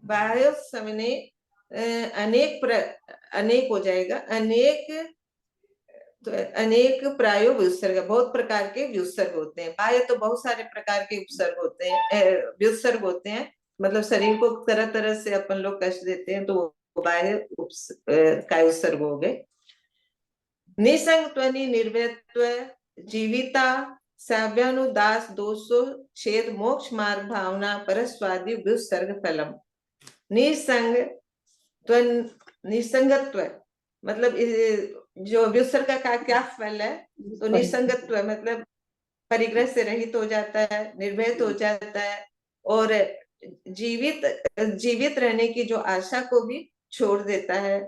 बाह्य समने अनेक हो जाएगा, अनेक प्रायो व्युत्सर्ग, बहुत प्रकार के व्युत्सर्ग होते हैं। बाह्य तो बहुत सारे प्रकार के उपसर्ग होते हैं, व्युत्सर्ग होते हैं, मतलब शरीर को तरह तरह से अपन लोग कष्ट देते हैं तो बाह्य का उत्सर्ग हो गए। निसंगत्वनि निर्वैत्व जीविता साव्यानुदास दोषो छेद मोक्ष मार्ग भावना परस्वादी व्युत्सर्ग फलम। निसंगत्व मतलब जो व्युत्सर्ग का क्या फल है? तो निसंगत्व मतलब परिग्रह से रहित हो जाता है, निर्भयत हो जाता है, और जीवित रहने की जो आशा को भी छोड़ देता है,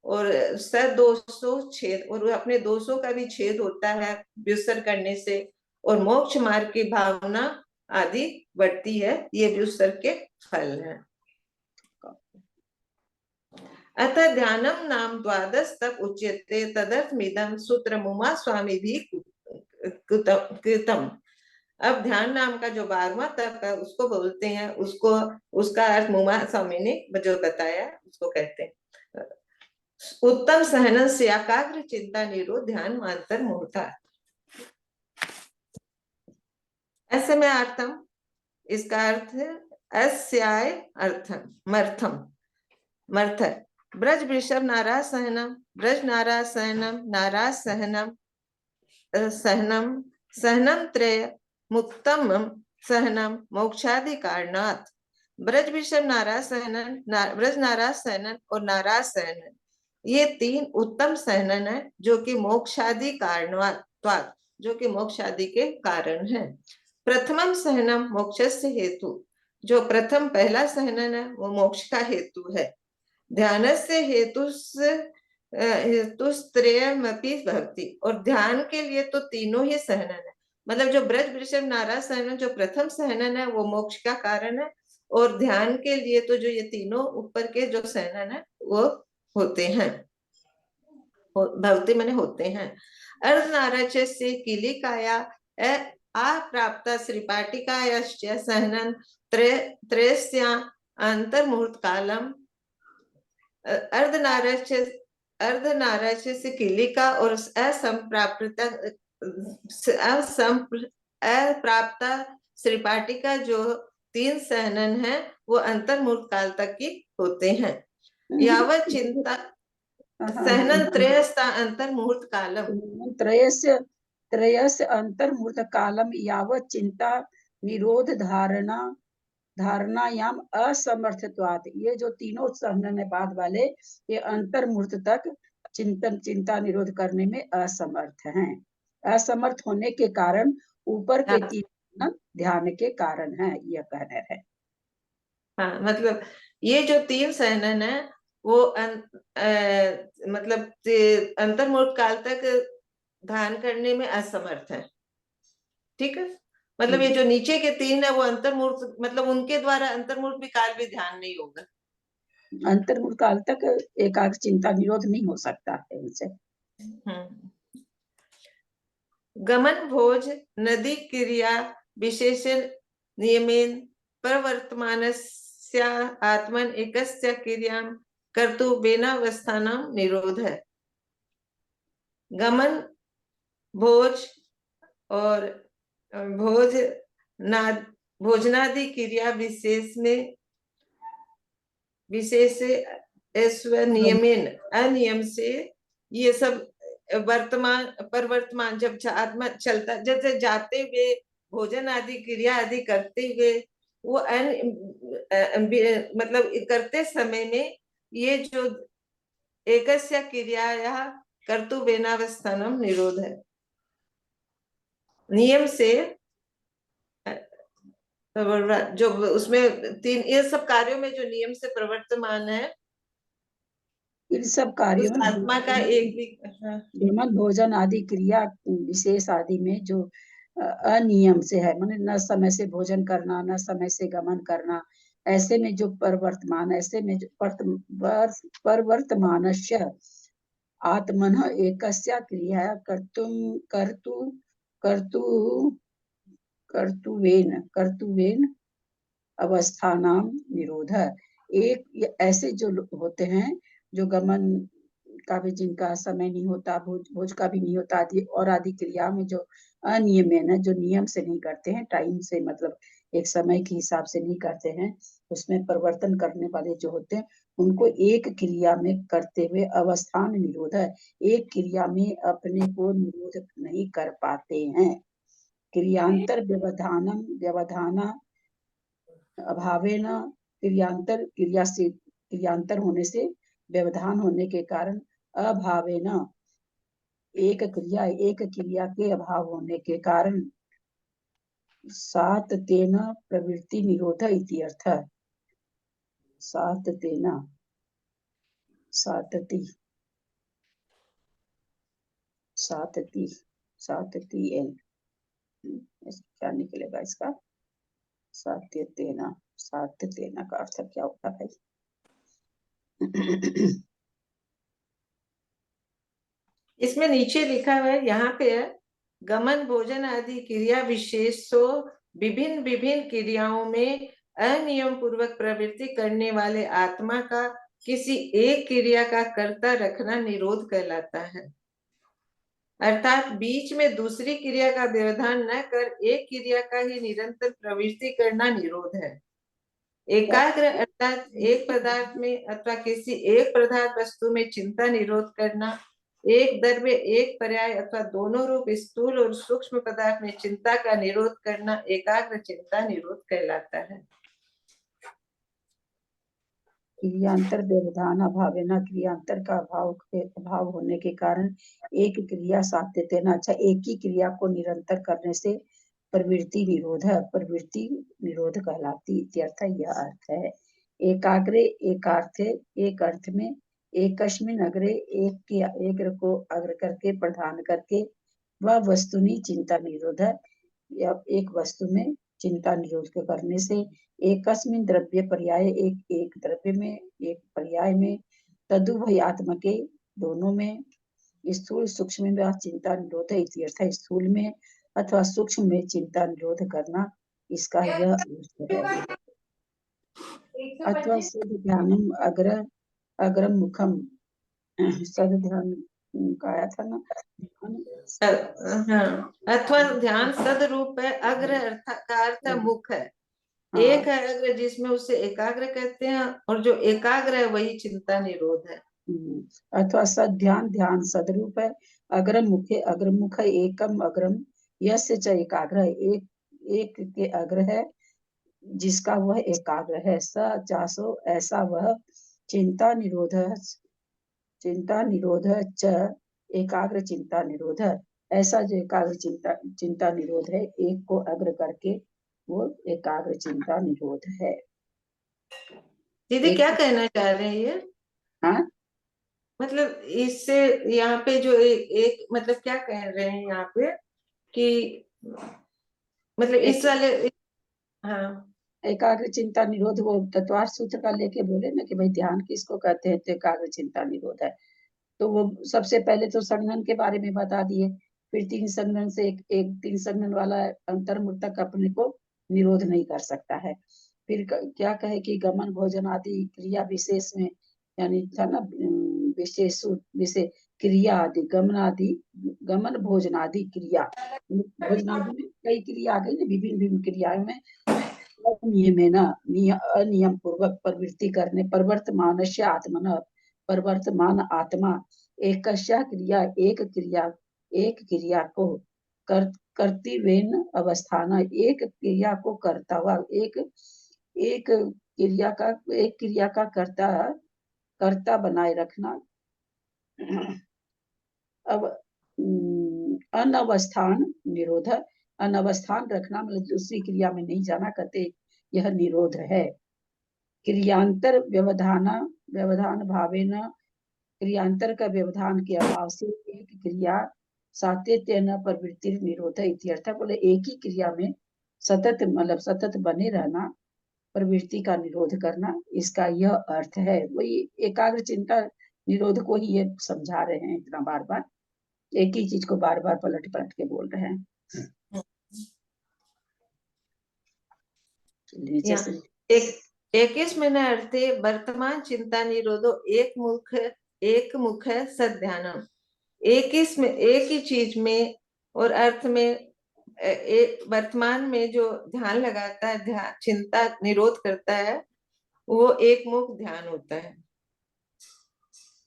और सदोषो छेद, और अपने दोषों का भी छेद होता है व्युत्सर्ग करने से, और मोक्ष मार्ग की भावना आदि बढ़ती है। ये व्युत्सर्ग के फल हैं। अतः ध्यानम नाम द्वादश तक उच्यते तदर्थमिदं सूत्र मुमा स्वामी भी कृतम। अब ध्यान नाम का जो 12वां तक है उसको बोलते हैं, उसका अर्थ मुमा स्वामी ने जो बताया उसको कहते हैं उत्तम सहन से एकाग्र चिंता निरोध ध्यान मांतर मुहूर्ता। ऐसे में अर्थम, इसका अर्थ अस्याय अर्थम मर्थक ब्रज वृषभ नारा सहनम, ब्रज नारा सहनम, नारा सहनम सहनम त्रय मुक्तम सहनम मोक्षादि कारणात्। ब्रज वृषभ नारा सहनन, ब्रज नारा सहनन और नारा सहनन, ये 3 उत्तम सहनन है जो कि मोक्षादि कारणात्, जो कि मोक्षादि के कारण है। प्रथमम सहनम मोक्षस्य हेतु, जो प्रथम पहला सहनन है वो मोक्ष का हेतु है। ध्यानस्य हेतुस्त्रयमपि भक्ति, और ध्यान के लिए तो तीनों ही सहनन है। मतलब जो ब्रज वृषभ नारद सहनन जो प्रथम सहनन है वो मोक्ष का कारण है, और ध्यान के लिए तो जो ये तीनों ऊपर के जो सहनन है वो होते हैं, भक्ति माने होते हैं। अर्धनारचस्य किलिकाया अप्राप्ता श्रीपाटिकायश्च सहनन त्रयस्या अंतर्मुहूर्त कालम। अर्धनारचस्य किलिका और अप्राप्ता श्रीपाटिका जो 3 सहनन है वो अंतर्मुहूर्त काल तक की होते हैं। यावत चिंता सहनन त्रयस्ता अंतर्मुहूर्त कालम, त्रयस्य अंतर्मुहूर्त कालम यावत चिंता निरोध धारणायाम असमर्थत्वात्। ये जो तीनों सहनन बाद वाले ये अंतर्मुहूर्त तक चिंता निरोध करने में असमर्थ हैं। असमर्थ होने के कारण ऊपर के 3 ध्यान के कारण है, यह कहना है। हाँ, मतलब ये जो 3 सहनन है वो मतलब अंतर्मुहूर्त काल तक ध्यान करने में असमर्थ है। ठीक है, मतलब ये जो नीचे के 3 है वो अंतर्मुहूर्त, मतलब उनके द्वारा अंतर्मुहूर्त भी काल भी ध्यान नहीं होगा। अंतर्मुहूर्त काल तक एकाग्र चिंता निरोध नहीं हो सकता है उनसे। गमन भोज नदी क्रिया विशेषण नियमेन प्रवर्तमानस्य आत्मन एकस्य क्रियां कर्तुबेनावस्थानां निरोध है। गमन भोज और भोजनादि क्रिया नियमेन अनियम से ये सब परवर्तमान जब आत्मा चलता, जैसे जाते हुए भोजन आदि क्रिया आदि करते हुए वो मतलब करते समय में ये जो एकस्य क्रियाया कर्तुबेनावस्थानम निरोध है। नियम से जो उसमें 3 ये सब कार्यों में जो नियम से प्रवर्तमान है इन सब कार्यों में आत्मा का एक भी गमन भोजन आदि क्रिया विशेष आदि में जो अनियम से है, माने न समय से भोजन करना, न समय से गमन करना, ऐसे में जो परवर्तमान, ऐसे में जो परवर्तमानस्य आत्मन एकस्य क्रिया कर्तुवेन अवस्थानाम निरोध। एक ऐसे जो होते हैं जो गमन का भी जिनका समय नहीं होता, भोज का भी नहीं होता आदि, और आदि क्रिया में जो अनियम है, जो नियम से नहीं करते हैं, टाइम से मतलब एक समय के हिसाब से नहीं करते हैं, उसमें परिवर्तन करने वाले जो होते हैं उनको एक क्रिया में करते हुए अवस्थान निरोध है। एक क्रिया में अपने को निरोध नहीं कर पाते हैं। क्रियांतर व्यवधाना अभावेन क्रियांतर होने से व्यवधान होने के कारण अभावेन एक क्रिया के अभाव होने के कारण सात तेन प्रवृत्ति निरोध इति अर्थ। सातति एन क्या निकलेगा इसका? सात्य तेना का अर्थ क्या होता है? इसमें नीचे लिखा हुआ है, यहाँ पे है गमन भोजन आदि क्रिया विशेषो विभिन्न विभिन्न क्रियाओं में अनियम पूर्वक प्रवृत्ति करने वाले आत्मा का किसी एक क्रिया का कर्ता रखना निरोध कहलाता है। अर्थात बीच में दूसरी क्रिया का व्यवधान न कर एक क्रिया का ही निरंतर प्रवृत्ति करना निरोध है। एकाग्र अर्थात एक पदार्थ में अथवा किसी एक पदार्थ वस्तु में चिंता निरोध करना, एक द्रव्य एक पर्याय अथवा दोनों रूप स्थूल और सूक्ष्म पदार्थ में चिंता का निरोध करना एकाग्र चिंता निरोध कहलाता है। क्रियांतर व्यवधान अभावेन, क्रियांतर का अभाव होने के कारण एक क्रिया सात्यतेन, अच्छा एक ही क्रिया को निरंतर करने से प्रवृत्ति निरोध, प्रवृत्ति निरोध कहलाती इत्यर्थ, यह अर्थ है। एकाग्रे एकार्थे, एक अर्थ में, एकस्मिन् अग्रे, एक के एग्र को अग्र करके प्रधान करके, वह वस्तुनि चिंता निरोध, या एक वस्तु में चिंता निरोध के करने से, एकस्मिन् द्रव्य पर्याय, एक द्रव्य में, एक पर्याय में, तदुभयात्मके दोनों में, स्थूल सूक्ष्म में चिंता निरोध इत्यर्थ, स्थूल में अथवा सूक्ष्म में चिंता निरोध करना, इसका यह अर्थ है। अथवा सद ध्यानम अग्रम मुखम, सद ध्यान का आया था ना, हाँ, अथवा ध्यान सद रूप है, अग्र का अर्थ मुख है। एक है अग्र जिसमें उसे एकाग्र कहते हैं, और जो एकाग्र है वही चिंता निरोध है। अथवा सद ध्यान, ध्यान सदरूप है, अग्रम मुखे, अग्रमुख है, एकम अग्रम, यस्य च एकाग्र, एक के अग्र है जिसका वह एकाग्र है, स चासो ऐसा वह, चिंता निरोध च एकाग्र चिंता निरोध, ऐसा जो एकाग्र चिंता निरोध है, एक को अग्र करके वो एकाग्र चिंता निरोध है। दीदी क्या कहना चाह रहे हैं ये? हाँ, मतलब इससे यहाँ पे जो एक मतलब क्या कह रहे हैं यहाँ पे कि मतलब इस वाले, हाँ, एकाग्र चिंता निरोध वो तत्वार सूत्र का लेके बोले ना कि भाई ध्यान किसको कहते हैं, तो एकाग्र चिंता निरोध है। तो वो सबसे पहले तो संघनन के बारे में बता दिए, फिर तीन संघनन से एक तीन संघनन वाला अंतर्मुख तक अपने को निरोध नहीं कर सकता है। फिर क्या कहे कि गमन भोजन आदि क्रिया विशेष में, यानी था ना विशेष विशेष क्रिया आदि, गमन भोजन आदि क्रिया, भोजन आदि में कई क्रिया आ गई ना, विभिन्न विभिन्न क्रियाओं में अनियम पूर्वक प्रवृत्ति करने, प्रवर्तमान आत्मन, प्रवर्तमान आत्मा, एक क्रिया एक क्रिया को कर्तव्येन अवस्थान, एक क्रिया को करता हुआ, एक क्रिया का कर्ता बनाए रखना। अब अनवस्थान निरोध, अनवस्थान रखना मतलब दूसरी क्रिया में नहीं जाना, कहते यह निरोध है। क्रियांतर व्यवधान भावेन, क्रियांतर का व्यवधान के अभाव से एक क्रिया सातत्य न प्रवृत्ति निरोध इत्यर्थ, बोले एक ही क्रिया में सतत मतलब सतत बने रहना, प्रवृत्ति का निरोध करना, इसका यह अर्थ है। वही एकाग्र चिंता निरोध को ही ये समझा रहे हैं, इतना बार बार एक ही चीज को बार बार पलट पलट के बोल रहे हैं। नीचे से एक इसमें अर्थे वर्तमान चिंता निरोधो एक मुख है सध्यानम, एक ही चीज में और अर्थ में वर्तमान में जो ध्यान लगाता है, ध्यान चिंता निरोध करता है, वो एक मुख ध्यान होता है।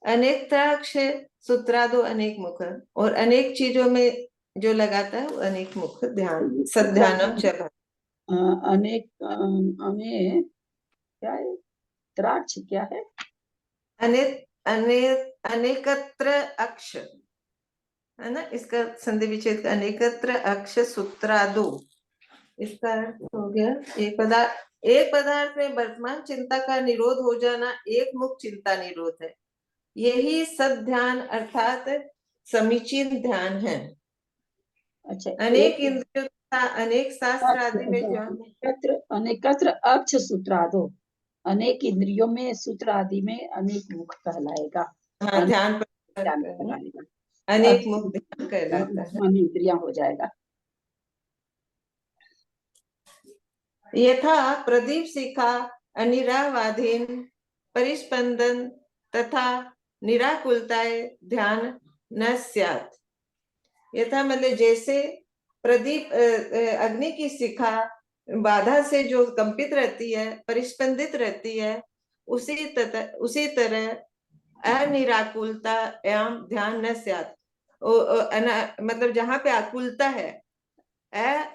अनेक त्राक्ष सूत्रादो अनेक मुख, और अनेक चीजों में जो लगाता है वो अनेक मुख ध्यान, सध्यानम च अनेक क्या है, त्राक्ष क्या है, अनेकत्र अक्ष है ना, इसका संधि विच्छेद अनेकत्र अक्ष सूत्रादो, इसका अर्थ हो गया एक पदार्थ में वर्तमान चिंता का निरोध हो जाना एक मुख चिंता निरोध है। यही सद ध्यान अर्थात समीचीन ध्यान है। अच्छा, अनेक इंद्रियों तथा अनेक शास्त्र आदि में जो अनेकत्र अक्ष सूत्रादो, अनेक इंद्रियों में सूत्र आदि में अनेक मुख कहलाएगा। हाँ, ध्यान कहलाएगा, अनेक मुख ध्यान कहलाता है। इंद्रियां हो जाएगा। यथा प्रदीप शिखा अनिरावाधीन परिस्पंदन तथा निराकुलताए ध्यान न स्यात्। यथा मतलब जैसे प्रदीप अग्नि की शिखा बाधा से जो कंपित रहती है, परिस्पंदित रहती है, उसी तरह अनिराकुलता एवं ध्यान न स्यात्, मतलब जहाँ पे आकुलता है,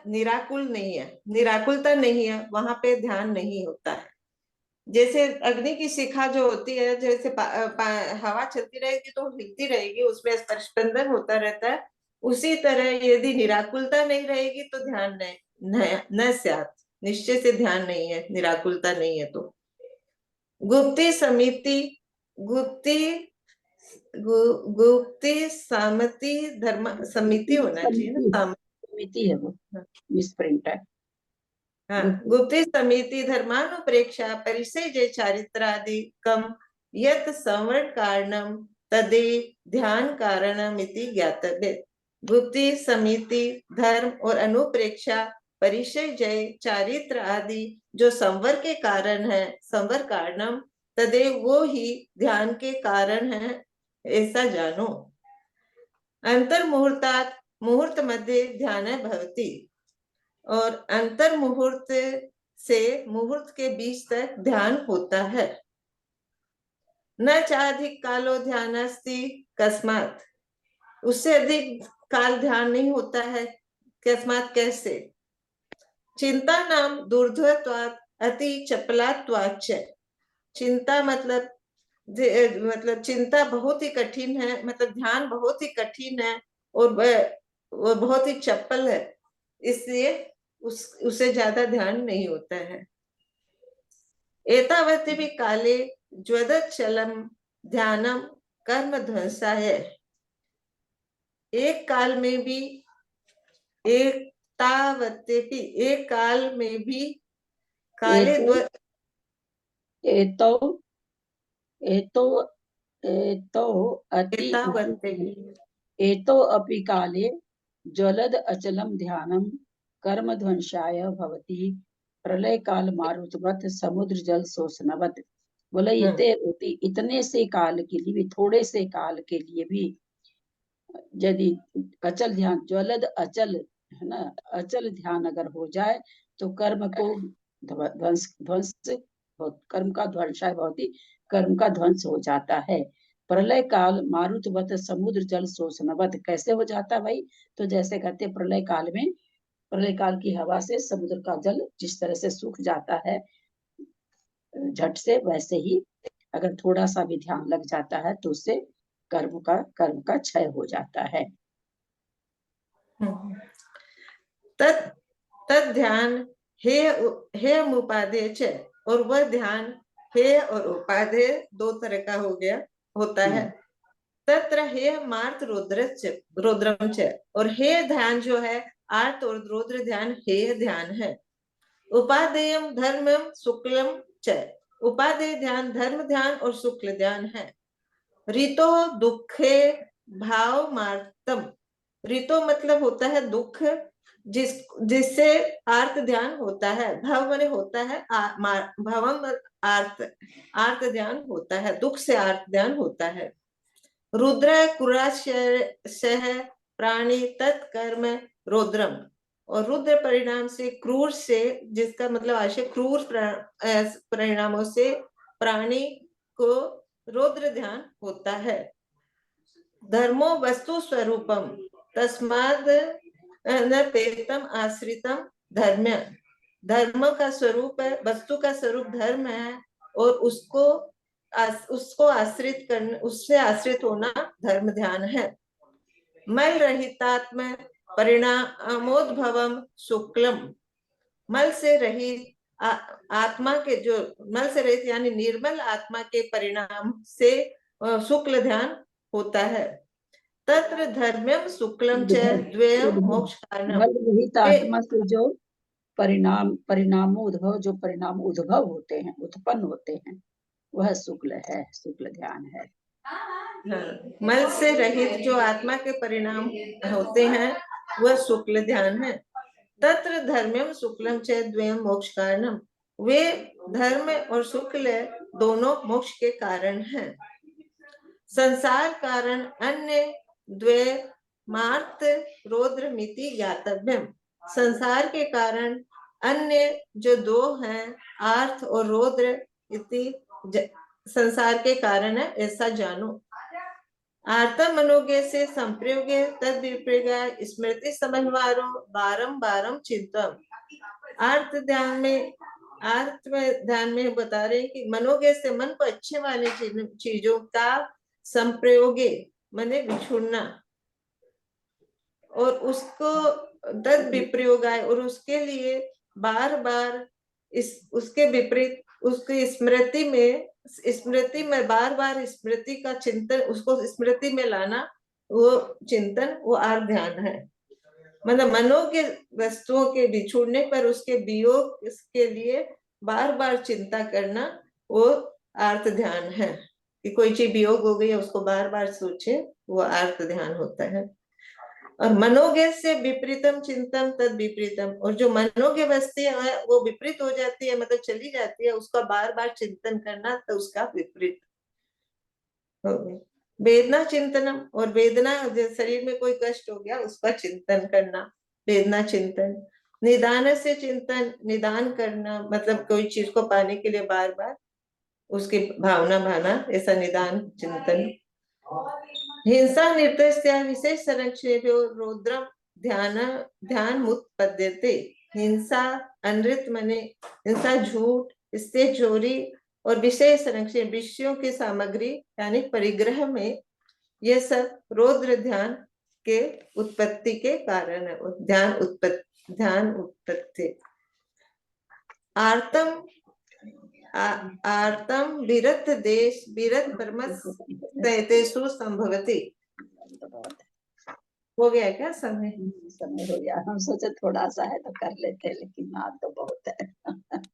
निराकुल नहीं है, निराकुलता नहीं है, वहां पे ध्यान नहीं होता है। जैसे अग्नि की शिखा जो होती है, जैसे हवा चलती रहेगी तो हिलती रहेगी, उसमें स्पर्शस्पंदन होता रहता है, उसी तरह यदि निराकुलता नहीं रहेगी तो ध्यान न स्यात्, निश्चय से ध्यान नहीं है, निराकुलता नहीं है तो। गुप्ति समिति, गुप्ति गुप्ति सामति धर्म समिति होना चाहिए ना, समिति है वो, मिसप्रिंट है। हाँ, गुप्ति समिति धर्मानुप्रेक्षा परिचय जय चारित्रादिकम यत् संवरण कारणम तदे ध्यान कारणमिति ज्ञातव्य। गुप्ति समिति धर्म और अनुप्रेक्षा परिचय जय चारित्र आदि जो संवर के कारण है, संवर कारणम तदे वो ही ध्यान के कारण है, ऐसा जानो। अंतर मुहूर्तात् मुहूर्त मध्य ध्यान भवति, और अंतर मुहूर्त से मुहूर्त के बीच तक ध्यान होता है। न चाधिक कालो ध्यान अस्ति कस्मात्, उससे अधिक काल ध्यान नहीं होता है, कस्मात् कैसे? चिंता नाम दूर्ध्वत्वात् अति चपलात्वाच्च, चिंता मतलब चिंता बहुत ही कठिन है, मतलब ध्यान बहुत ही कठिन है और बहुत ही चपल है, इसलिए उससे ज्यादा ध्यान नहीं होता है। एतावत् भी काले ज्वदच्चलम ध्यानम कर्म ध्वंसाय, एक काल में भी एक काल में भी काले एतो अपि काले ज्वलद अचलम ध्यानम कर्म ध्वंसाय भवति प्रलय काल मारुतवत समुद्र जल शोषणवत। बोला इतने से काल के लिए भी, थोड़े से काल के लिए भी यदि अचल ध्यान, ज्वलद अचल है ना, अचल ध्यान अगर हो जाए तो कर्म को ध्वंस कर्म का ध्वंसाय भवति, कर्म का ध्वंस हो जाता है। प्रलय काल मारुतवत समुद्र जल शोषणवत, कैसे हो जाता है भाई? तो जैसे कहते प्रलय काल में, प्रलय काल की हवा से समुद्र का जल जिस तरह से सूख जाता है झट से, वैसे ही अगर थोड़ा सा भी ध्यान लग जाता है तो उससे कर्म का क्षय हो जाता है। तद ध्यान हे उपादेय च, और वह ध्यान हे और उपादेय दो तरह का हो गया, होता है। तत्र हे मार्त रौद्रम च, और हे ध्यान जो है आर्त और रौद्र ध्यान हे ध्यान है। उपादेयम धर्मम शुक्लम च, उपादेय ध्यान धर्म ध्यान और शुक्ल ध्यान है। ऋतो दुखे भाव मार्तम, ऋतो मतलब होता है दुख, जिससे आर्त ध्यान होता है। भाव माने होता है भावम आर्त ध्यान होता है, दुख से आर्त ध्यान होता है। रुद्र कुराशय प्राणी तत्कर्म रौद्रम, और रुद्र परिणाम से क्रूर से, जिसका मतलब आशय क्रूर परिणामों से प्राणी को रौद्र ध्यान होता है। धर्मो वस्तु स्वरूपम तस्माद न पेतम आश्रितम धर्म, धर्म का स्वरूप है, वस्तु का स्वरूप धर्म है, और उसको आश्रित करना, उससे आश्रित होना धर्म ध्यान है। मल रहितात्म परिणामोद्भवम शुक्लम, मल से रहित आत्मा के, जो मल से रहित यानी निर्मल आत्मा के परिणाम से शुक्ल ध्यान होता है। तत्र धर्म्यम शुक्लम च द्वयम मोक्ष कारणम, मल रहित आत्मा से जो परिणामोद्भव, जो परिणाम उद्भव होते हैं, उत्पन्न होते हैं, वह शुक्ल है, शुक्ल ध्यान है। मल से रहित जो आत्मा के परिणाम होते हैं वह शुक्ल ध्यान है। तत्र धर्म्यम शुक्लम च द्वयम मोक्ष कारणम, वे धर्म और शुक्ल दोनों मोक्ष के कारण हैं। संसार कारण अन्य द्वे मार्त रौद्र मिति ज्ञातव्यम, संसार के कारण अन्य जो दो हैं आर्थ और रौद्र इति संसार के कारण है, ऐसा जानो। आर्तम मनोज्ञ से संप्रयोगे तद विप्रयोगा स्मृति समन्वारो बारम बारम चिंतम। आर्त ध्यान में बता रहे हैं कि मनोज्ञ से मन को अच्छे वाले चीजों का संप्रयोगे माने बिछुड़ना, और उसको तद विप्रयोग आए, और उसके लिए बार बार उसके विपरीत उसकी स्मृति में बार बार स्मृति का चिंतन, उसको स्मृति में लाना, वो चिंतन, वो आर्त ध्यान है। मतलब मनो के वस्तुओं के बिछुड़ने पर उसके वियोग के लिए बार बार चिंता करना, वो आर्त ध्यान है। कि कोई चीज वियोग हो गई है, उसको बार बार सोचे, वो आर्त ध्यान होता है। और मनोज्ञ से विपरीतम चिंतन तद विपरीतम, और जो मनोज्ञ वस्तु है वो विपरीत हो जाती है, मतलब चली जाती है, उसका बार बार चिंतन करना तो उसका विपरीत हो गया। वेदना चिंतनम, और वेदना, शरीर में कोई कष्ट हो गया उसका चिंतन करना, वेदना चिंतन। निदान से चिंतन, निदान करना, मतलब कोई चीज को पाने के लिए बार बार उसकी भावना भाना, ऐसा निदान चिंतन। हिंसा निर्दय विशेष संरक्षण रौद्रम ध्यान मुत्पद्यते। हिंसा, अनृत मने हिंसा, झूठ, इससे चोरी और विषय संरक्षण, विषयों की सामग्री यानी परिग्रह में, ये सब रौद्र ध्यान के उत्पत्ति के कारण है। ध्यान उत्पत्ति। आर्तम विरत देश विरत परमस्तेषु संभवति। हो गया क्या समय? समय हो गया। हम सोचे थोड़ा सा है तो कर लेते, लेकिन आज तो बहुत है।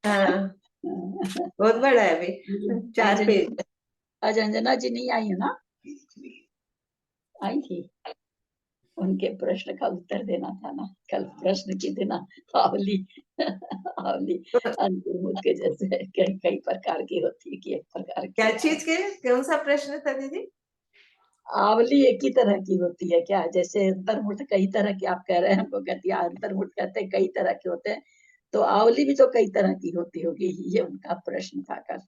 हाँ, बहुत बड़ा है अभी, 4 पेज। आज अंजना जी नहीं आई है ना? आई थी, उनके प्रश्न का उत्तर देना था ना। कल प्रश्न की थी ना, आवली आवली अंतर्मुख के जैसे कई प्रकार की होती है कि एक प्रकार की। क्या चीज के, कौन सा प्रश्न था दीदी? आवली एक ही तरह की होती है क्या? जैसे अंतर्मुठ कई तरह की आप कह रहे हैं, हमको कहती है अंतर्मुठ कहते हैं कई तरह के होते हैं, तो आवली भी तो कई तरह की होती होगी, ये उनका प्रश्न था कल।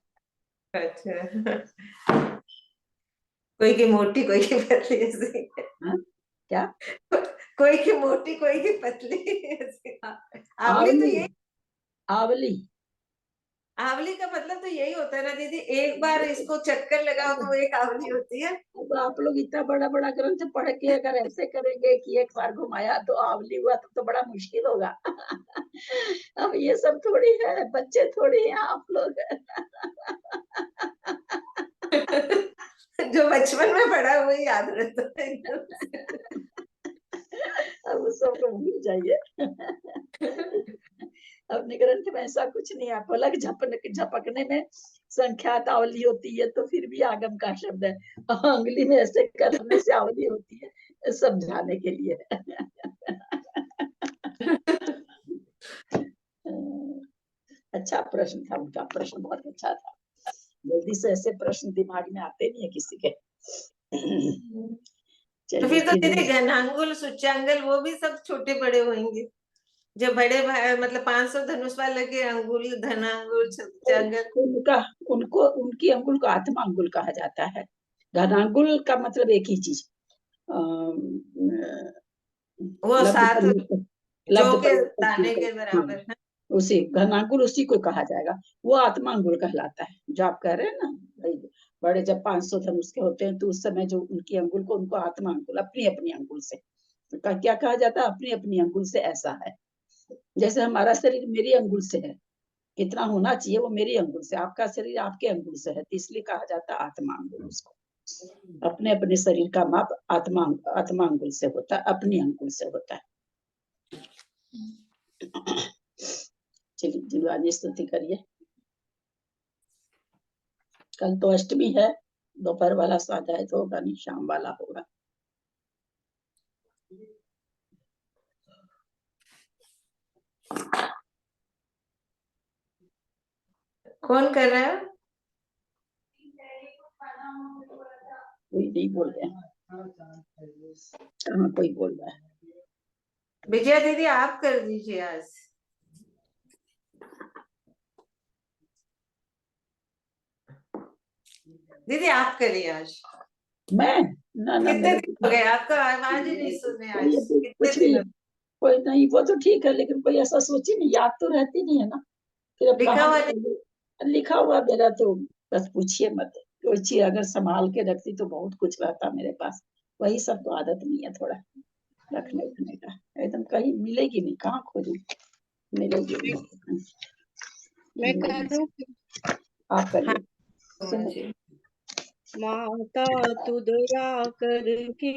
अच्छा, कोई की मोटी कोई की पतली ऐसे। क्या? कोई की मोटी कोई की पतली ऐसे। आवली तो यही, आवली आवली का मतलब तो यही होता है ना दीदी, एक बार इसको चक्कर लगाओ तो एक आवली होती है। तो आप लोग इतना बड़ा बड़ा ग्रंथ पढ़ के अगर ऐसे करेंगे कि एक बार घुमाया तो आवली हुआ, तो बड़ा मुश्किल होगा। अब ये सब थोड़ी है, बच्चे थोड़ी हैं आप लोग। जो बचपन में पढ़ा वही याद रहता है। अब उस सबको भूल जाइए। अपने ग्रंथ में ऐसा कुछ नहीं है। पलक झपकने में संख्यात आवली होती है, तो फिर भी आगम का शब्द है। अंगुली में ऐसे करने से आवली होती है, समझाने के लिए। अच्छा प्रश्न था उनका, प्रश्न बहुत अच्छा था। जल्दी से ऐसे प्रश्न दिमाग में आते नहीं है किसी के। तो फिर तो दीदी घनांगुल, सूच्यांगल, वो भी सब छोटे बड़े होंगे। जो बड़े मतलब 500 धनुष वाले के अंगुल, धनांगुल, सूच्यांगल, उनकी अंगुल को आत्मा अंगुल कहा जाता है। घनांगुल का मतलब एक ही चीज, वो 7 जो के दाने के बराबर है। उसी घनांगुल उसी को कहा जाएगा, वो आत्मा अंगुल कहलाता है। जो आप कह रहे हैं ना भाई, बड़े जब 500 धनुष के होते हैं तो उस समय जो उनकी अंगुल को, उनको आत्मा अंगुल, अपनी अपनी अंगुल से, तो क्या कहा जाता है? अपनी अपनी अंगुल से। ऐसा है जैसे हमारा शरीर मेरी अंगुल से है, कितना होना चाहिए वो मेरी अंगुल से, आपका शरीर आपके अंगुल से है, तो इसलिए कहा जाता है आत्मा अंगुल। उसको अपने अपने शरीर का माप आत्मा अंगुल से होता है, अपनी अंगुल से होता है। चलिए जिलवानी स्तुति करिए। कल तो अष्टमी है, दोपहर वाला स्वाध्याय तो होगा नहीं, शाम वाला होगा। कौन कर रहा है? कोई नहीं बोल रहे हैं। कहाँ कोई बोल रहा है? विजया दीदी आप कर दीजिए आज। दीदी आप करिए आज। मैं ना कितने दिन हो गए आपका आवाज ही नहीं सुने आज, कितने कुछ दिन? नहीं, कोई नहीं, वो तो ठीक है, लेकिन कोई ऐसा सोची नहीं, याद तो रहती नहीं है ना। फिर अब लिखा हुआ मेरा तो बस पूछिए मत। कोई चीज अगर संभाल के रखती तो बहुत कुछ रहता मेरे पास, वही सब तो आदत नहीं है थोड़ा। रखने रखने का एकदम कहीं मिलेगी नहीं, कहाँ खोजूं, मिलेगी नहीं। मैं करूं? आप हाँ करिए। सुनो। जी। माता तू दया करके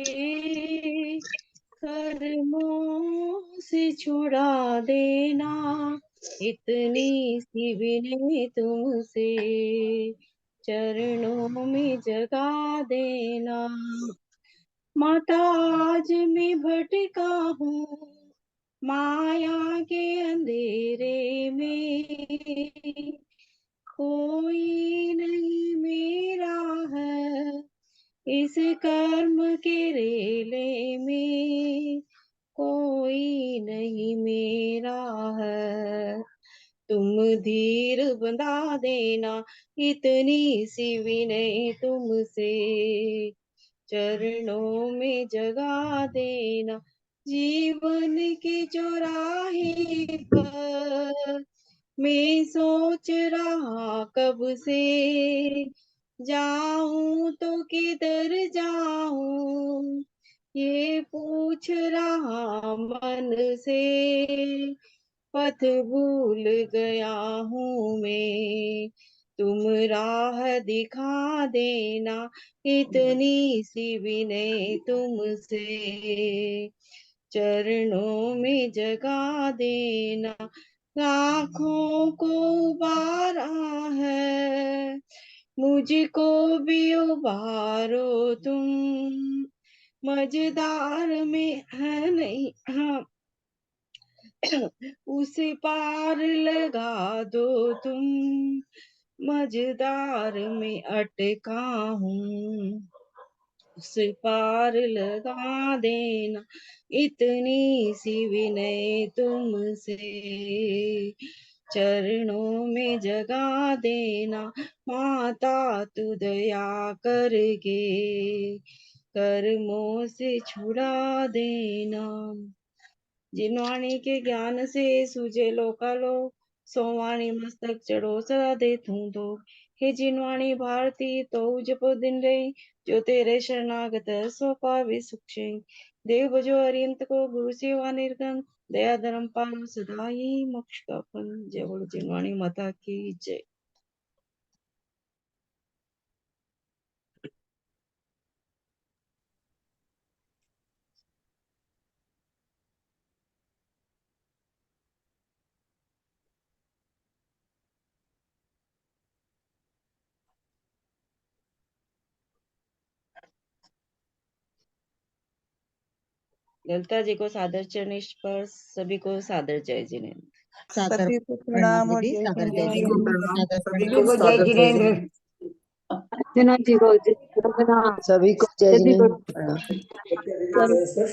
कर्मों से छुड़ा देना, इतनी सी विनय तुमसे चरणों में जगा देना। माता आज मैं भटका हूँ माया के अंधेरे में, कोई नहीं मेरा है इस कर्म के रेले में, कोई नहीं मेरा है। तुम धीर बंधा देना, इतनी सी विनय तुमसे चरणों में जगा देना। जीवन के चौराहे पर मैं सोच रहा कब से, जाऊं तो किधर जाऊं ये पूछ रहा मन से, पथ भूल गया हूँ मैं, तुम राह दिखा देना, इतनी सी विनय तुमसे चरणों में जगा देना। लाखों को उबारा है मुझको भी उबारो तुम, मझधार में है नहीं हाँ, उसे पार लगा दो तुम, मझधार में अटका हूँ उस पार लगा देना, इतनी सी विनय तुमसे चरणों में जगा देना। माता तू दया करके कर्मों से छुड़ा देना। जिनवाणी के ज्ञान से सूझे लोकालोक, सोवाणी मस्तक चढ़ो सदा दे तू दो। हे जिनवाणी भारती तो जप दिन रही, जो तेरे शरणागत सो पावे सुख। देव भजो अरियंत को गुरु सेवा निर्गन, दया धर्म पालो सदा ही मोक्ष का फल। जय बोलो जिनवाणी माता की जय। ललिता जी को सादर चरण स्पर्श, सभी को सादर जय जिनेन्द्र। सादर सभी को प्रणाम प्रणाम और दीदी, जय सादर जय जिनेन्द्र। जिनेन्द्र, सादर सभी प्रणाम। को जय सादर जय जिनेन्द्र। जिनेन्द्र। अर्चना जी को प्रणाम। सभी को जय सभी को जिनेन्द्र प्रणाम।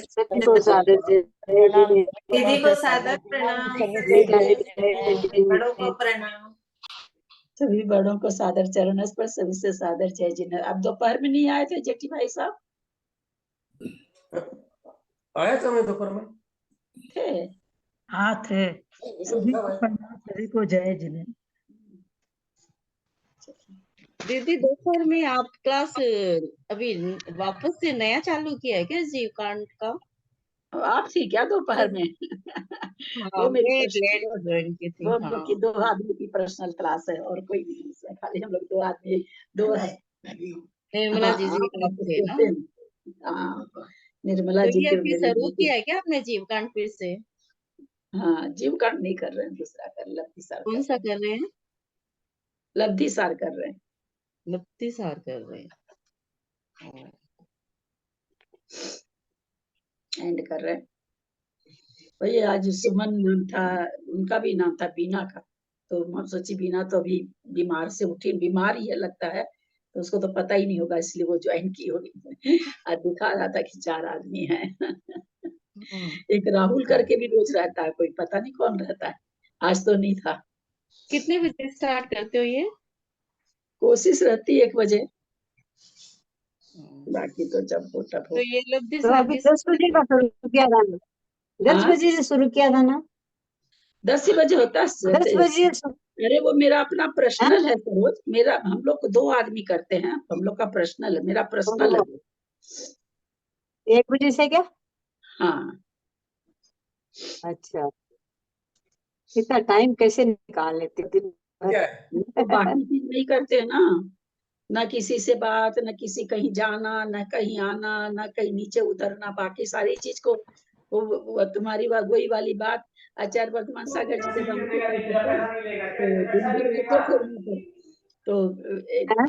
सभी को सादर जय प्रणाम जिनेन्द्र। दीदी को सादर प्रणाम, प्रणाम। सभी जय को जय जिनेन्द्र। बड़ों को प्रणाम। सभी बड़ों को सादर चरण स्पर्श, सभी से सादर जय जिनेन्द्र। अब दोपहर में नहीं आए थे जेठी भाई साहब? आया था मैं दोपहर में। थे। हाँ थे। सभी को प्रणाम, सभी को जय जिनेन्द्र। दीदी दोपहर में आप क्लास अभी वापस से नया चालू किया है क्या जीव कांड का? आप थी क्या दोपहर में? हाँ, वो मेरी मैं पर्सनल, लेट ज्वाइन की थी। वो हम लोग की हाँ, 2 आदमी की पर्सनल क्लास है और कोई नहीं, इसमें खाली हम लोग 2 आदमी, 2 है। निर्मला हाँ, जी आप जी लोग थे तो ना? थे। हाँ, निर्मला तो जी ये के अभी मेरे शुरू दीदी। किया है क्या आपने जीव कांड फिर से? हाँ, जीव कांड नहीं कर रहे हैं, दूसरा कर लब्धि सार कौन कर सा रहे हैं। कर रहे हैं? लब्धि सार कर रहे हैं। लप्ती सार कर रहे हैं। एंड कर रहे हैं। वही आज सुमन नाम था, उनका भी नाम था बीना का, तो हम सोची बीना तो अभी बीमार से उठी, बीमार ही है लगता है, तो उसको तो पता ही नहीं होगा, इसलिए वो ज्वाइन की होगी। आज दिखा रहा था कि 4 आदमी हैं। एक राहुल करके भी रोज रहता है, कोई पता नहीं कौन रहता है, आज तो नहीं था। कितने बजे स्टार्ट करते हो ये? कोशिश रहती 1 बजे, बाकी तो जब हो तब तो हो। ये लब्धि तो सार अभी किस 10 बजे का शुरू किया था ना? 10 हाँ, बजे से शुरू किया था ना? 10 ही बजे होता 10 है। बजे अरे वो मेरा अपना हाँ? पर्सनल है सरोज, मेरा, हम लोग को 2 आदमी करते हैं, हम लोग का पर्सनल है, मेरा पर्सनल है वो। 1 बजे से क्या? हाँ, अच्छा, इतना टाइम कैसे निकाल लेते हो दिन भर? क्या है? तो बाकी चीज नहीं करते ना, ना किसी से बात, ना किसी कहीं जाना, ना कहीं आना, ना कहीं नीचे उतरना, बाकी सारी चीज को वो तुम्हारी वही वाली बात। आचार्य वर्तमान सागर जी जब आते थे तो दिन भर रहते थे वहाँ पर, तो हाँ?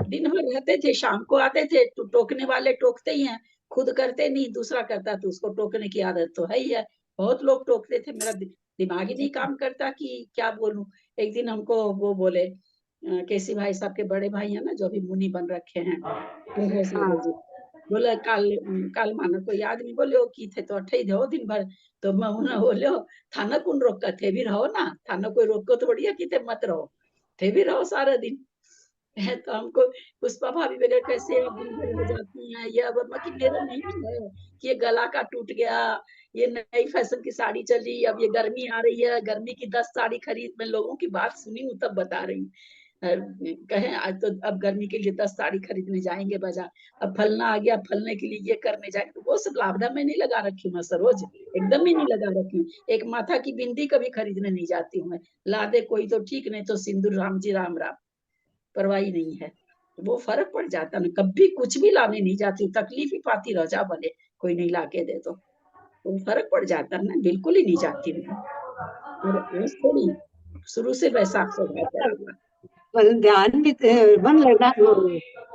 दिन भर रहते थे, शाम को आते थे तो टोकने वाले टोकते ही हैं, खुद करते नहीं, दूसरा करता तो उसको टोकने की आदत तो है ही है। बहुत लोग टोकते थे, मेरा दिमाग ही नहीं काम करता कि क्या बोलूं। एक दिन हमको वो बोले, केसी भाई साहब के बड़े भाई है ना, जो अभी मुनि बन रखे हैं, वो सागर जी, बोले काल काल मानो कोई आदमी बोले की थे तो अठे दो दिन भर, तो मैं उन्हें बोले थाना कौन रोका, थे भी रहो ना, थाना कोई रोको थोड़ी है कि थे मत रहो, थे भी रहो सारा दिन है। तो हमको पुष्पा भाभी वगैरह कैसे आप दिन भर रह जाती हैं, ये अब कि मेरा नहीं है कि ये गला का टूट गया, ये नई फैशन की साड़ी चली, अब ये गर्मी आ रही है, गर्मी की 10 साड़ी खरीद, मैं लोगों की बात सुनी हूँ तब बता रही हूँ। कहें आज तो अब गर्मी के लिए 10 साड़ी खरीदने जाएंगे बाजार, अब फलना आ गया, फलने के लिए ये करने जाएंगे, तो वो सब लाभदा में नहीं लगा रखी हूँ मैं सरोज, एकदम ही नहीं लगा रखी हूँ। एक माथा की बिंदी कभी खरीदने नहीं जाती हूँ मैं, ला दे कोई तो ठीक, नहीं तो सिंदूर राम जी राम राम, परवाही नहीं है। वो फर्क पड़ जाता ना, कभी कुछ भी लाने नहीं जाती, तकलीफ ही पाती रह जा भले कोई नहीं ला के दे तो फर्क पड़ जाता है ना, बिल्कुल ही नहीं जाती हूँ। और आज थोड़ी, शुरू से वैसा स्वभाव पड़ा हुआ। बस ध्यान भी मन लगना,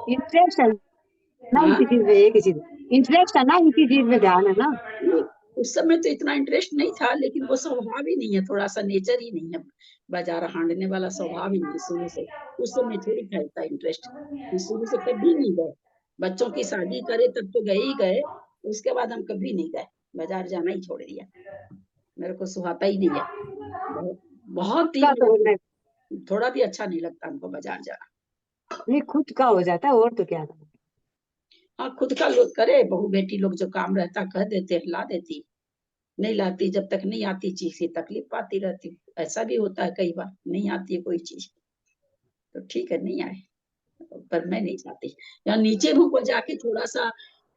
इंटरेस्ट है ना हाँ, इसी चीज में, एक ही चीज इंटरेस्ट है ना, इसी चीज में ध्यान है ना। नहीं, उस समय तो इतना इंटरेस्ट नहीं था, लेकिन वो स्वभाव ही नहीं है, थोड़ा सा नेचर ही नहीं है, बाजार हांडने वाला स्वभाव ही नहीं शुरू से। उस समय थोड़ी था इंटरेस्ट, शुरू से कभी नहीं गए, बच्चों की शादी करे तब तो गए ही गए, उसके बाद हम कभी नहीं गए, बाजार जाना ही छोड़ दिया, मेरे को सुहाता ही नहीं है, बहुत बहुत ही का तो मतलब नहीं, थोड़ा भी अच्छा नहीं लगता हमको बाजार जाना। नहीं खुद का हो जाता है और तो क्या करना। हाँ, खुद का लोग करे, बहू बेटी लोग जो काम रहता कह देते ला देती, नहीं लाती, जब तक नहीं आती चीज की तकलीफ पाती रहती, ऐसा भी होता है कई बार नहीं आती है कोई चीज, तो ठीक है नहीं आए, पर मैं नहीं चाहती। यहाँ नीचे हमको जाके थोड़ा सा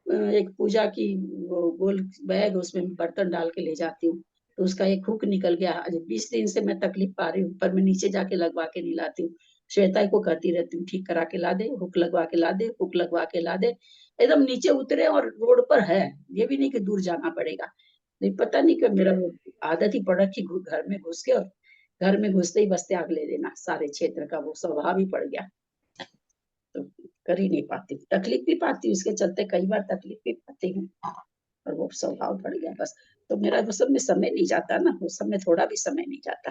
एक पूजा की वो गोल बैग, उसमें बर्तन डाल के ले जाती हूँ, तो उसका एक हुक निकल गया, आज 20 दिन से मैं तकलीफ पा रही हूँ, पर मैं नीचे जाके लगवा के नहीं लाती हूँ। श्वेता को कहती रहती हूँ ठीक करा के ला दे, हुक लगवा के ला दे, हुक लगवा के ला दे, एकदम नीचे उतरे और रोड पर है, ये भी नहीं कि दूर जाना पड़ेगा। नहीं, पता नहीं कि मेरा वो आदत ही पड़ा कि घर में घुस के और घर में घुसते ही बस्ते आग ले देना, सारे क्षेत्र का वो स्वभाव ही पड़ गया, तो कर ही नहीं पाती, तकलीफ भी पाती हूँ, इसके चलते कई बार तकलीफ भी पाती हूँ, और वो स्वभाव पड़ गया बस। तो मेरा वो सब में समय नहीं जाता ना, वो सब में थोड़ा भी समय नहीं जाता,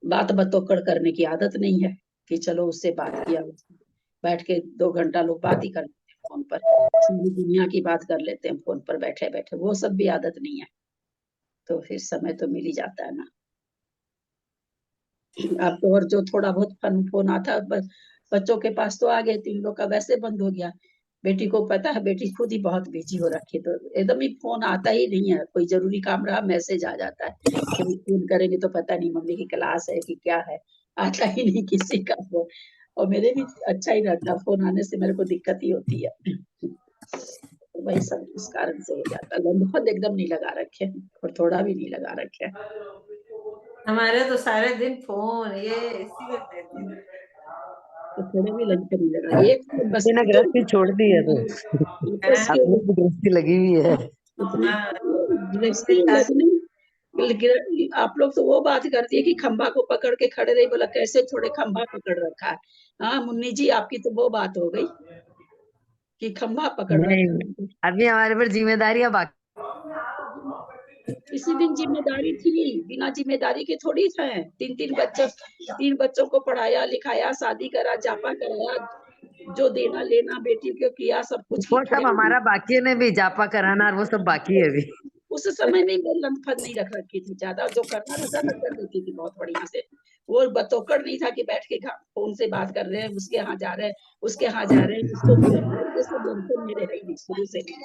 बात बतोकड़ करने की आदत नहीं है कि चलो उससे बात किया, बैठ के 2 घंटा लोग बात ही कर लेते हैं फोन पर, सारी दुनिया की बात कर लेते हैं फोन पर बैठे बैठे, वो सब भी आदत नहीं है, तो फिर समय तो मिल ही जाता है ना। अब तो और जो थोड़ा बहुत फोन आता है बच्चों के पास तो आ गए, 3 लोग का वैसे बंद हो गया। बेटी को पता है, बेटी खुद ही बहुत बिजी हो रखी है, तो एकदम ही फोन आता ही नहीं है, कोई जरूरी काम रहा मैसेज आ जाता है कि फोन करेंगे तो पता नहीं मम्मी की क्लास है कि क्या है, आता ही नहीं किसी का फोन। और मेरे भी अच्छा ही रहता, फोन आने से मेरे को दिक्कत ही होती है, तो वही सब इस कारण से हो जाता है, बहुत एकदम नहीं लगा रखे और थोड़ा भी नहीं लगा रखे। हमारे तो सारे दिन फोन ये इसी में रहते हैं। तो थोड़ा भी लग नहीं लगा, एक बस बिना जो गृहस्थी छोड़ दी है तो आपस के अपनी भी गृहस्थी लगी हुई है। इतना हाँ, गृहस्थी लगने, आप लोग तो वो बात करती है कि खंभा को पकड़ के खड़े रही, बोला कैसे थोड़े खंभा पकड़ रखा है। हाँ मुन्नी जी, आपकी तो वो बात हो गई कि खंभा पकड़ नहीं, रखा है। अभी हमारे पर जिम्मेदारियां बाकी। इसी दिन जिम्मेदारी थी, बिना जिम्मेदारी के थोड़ी थे, 3 बच्चों को पढ़ाया लिखाया, शादी करा, जापा कराया, जो देना लेना बेटी को किया, सब कुछ वो किया सब है। हमारा बाकी है, भी जापा कराना और वो सब बाकी है अभी। उस समय में मैं लंथपन नहीं रख रखी थी ज्यादा, जो करना रहता था कर देती थी बहुत बढ़िया से, वो बतौकड़ नहीं था कि बैठ के फोन से बात कर रहे हैं, उसके यहाँ जा रहे हैं, उसके यहाँ जा रहे हैं, इसको बुला रहे हैं, ये सब लंथपन मेरे है ही नहीं शुरू से नहीं।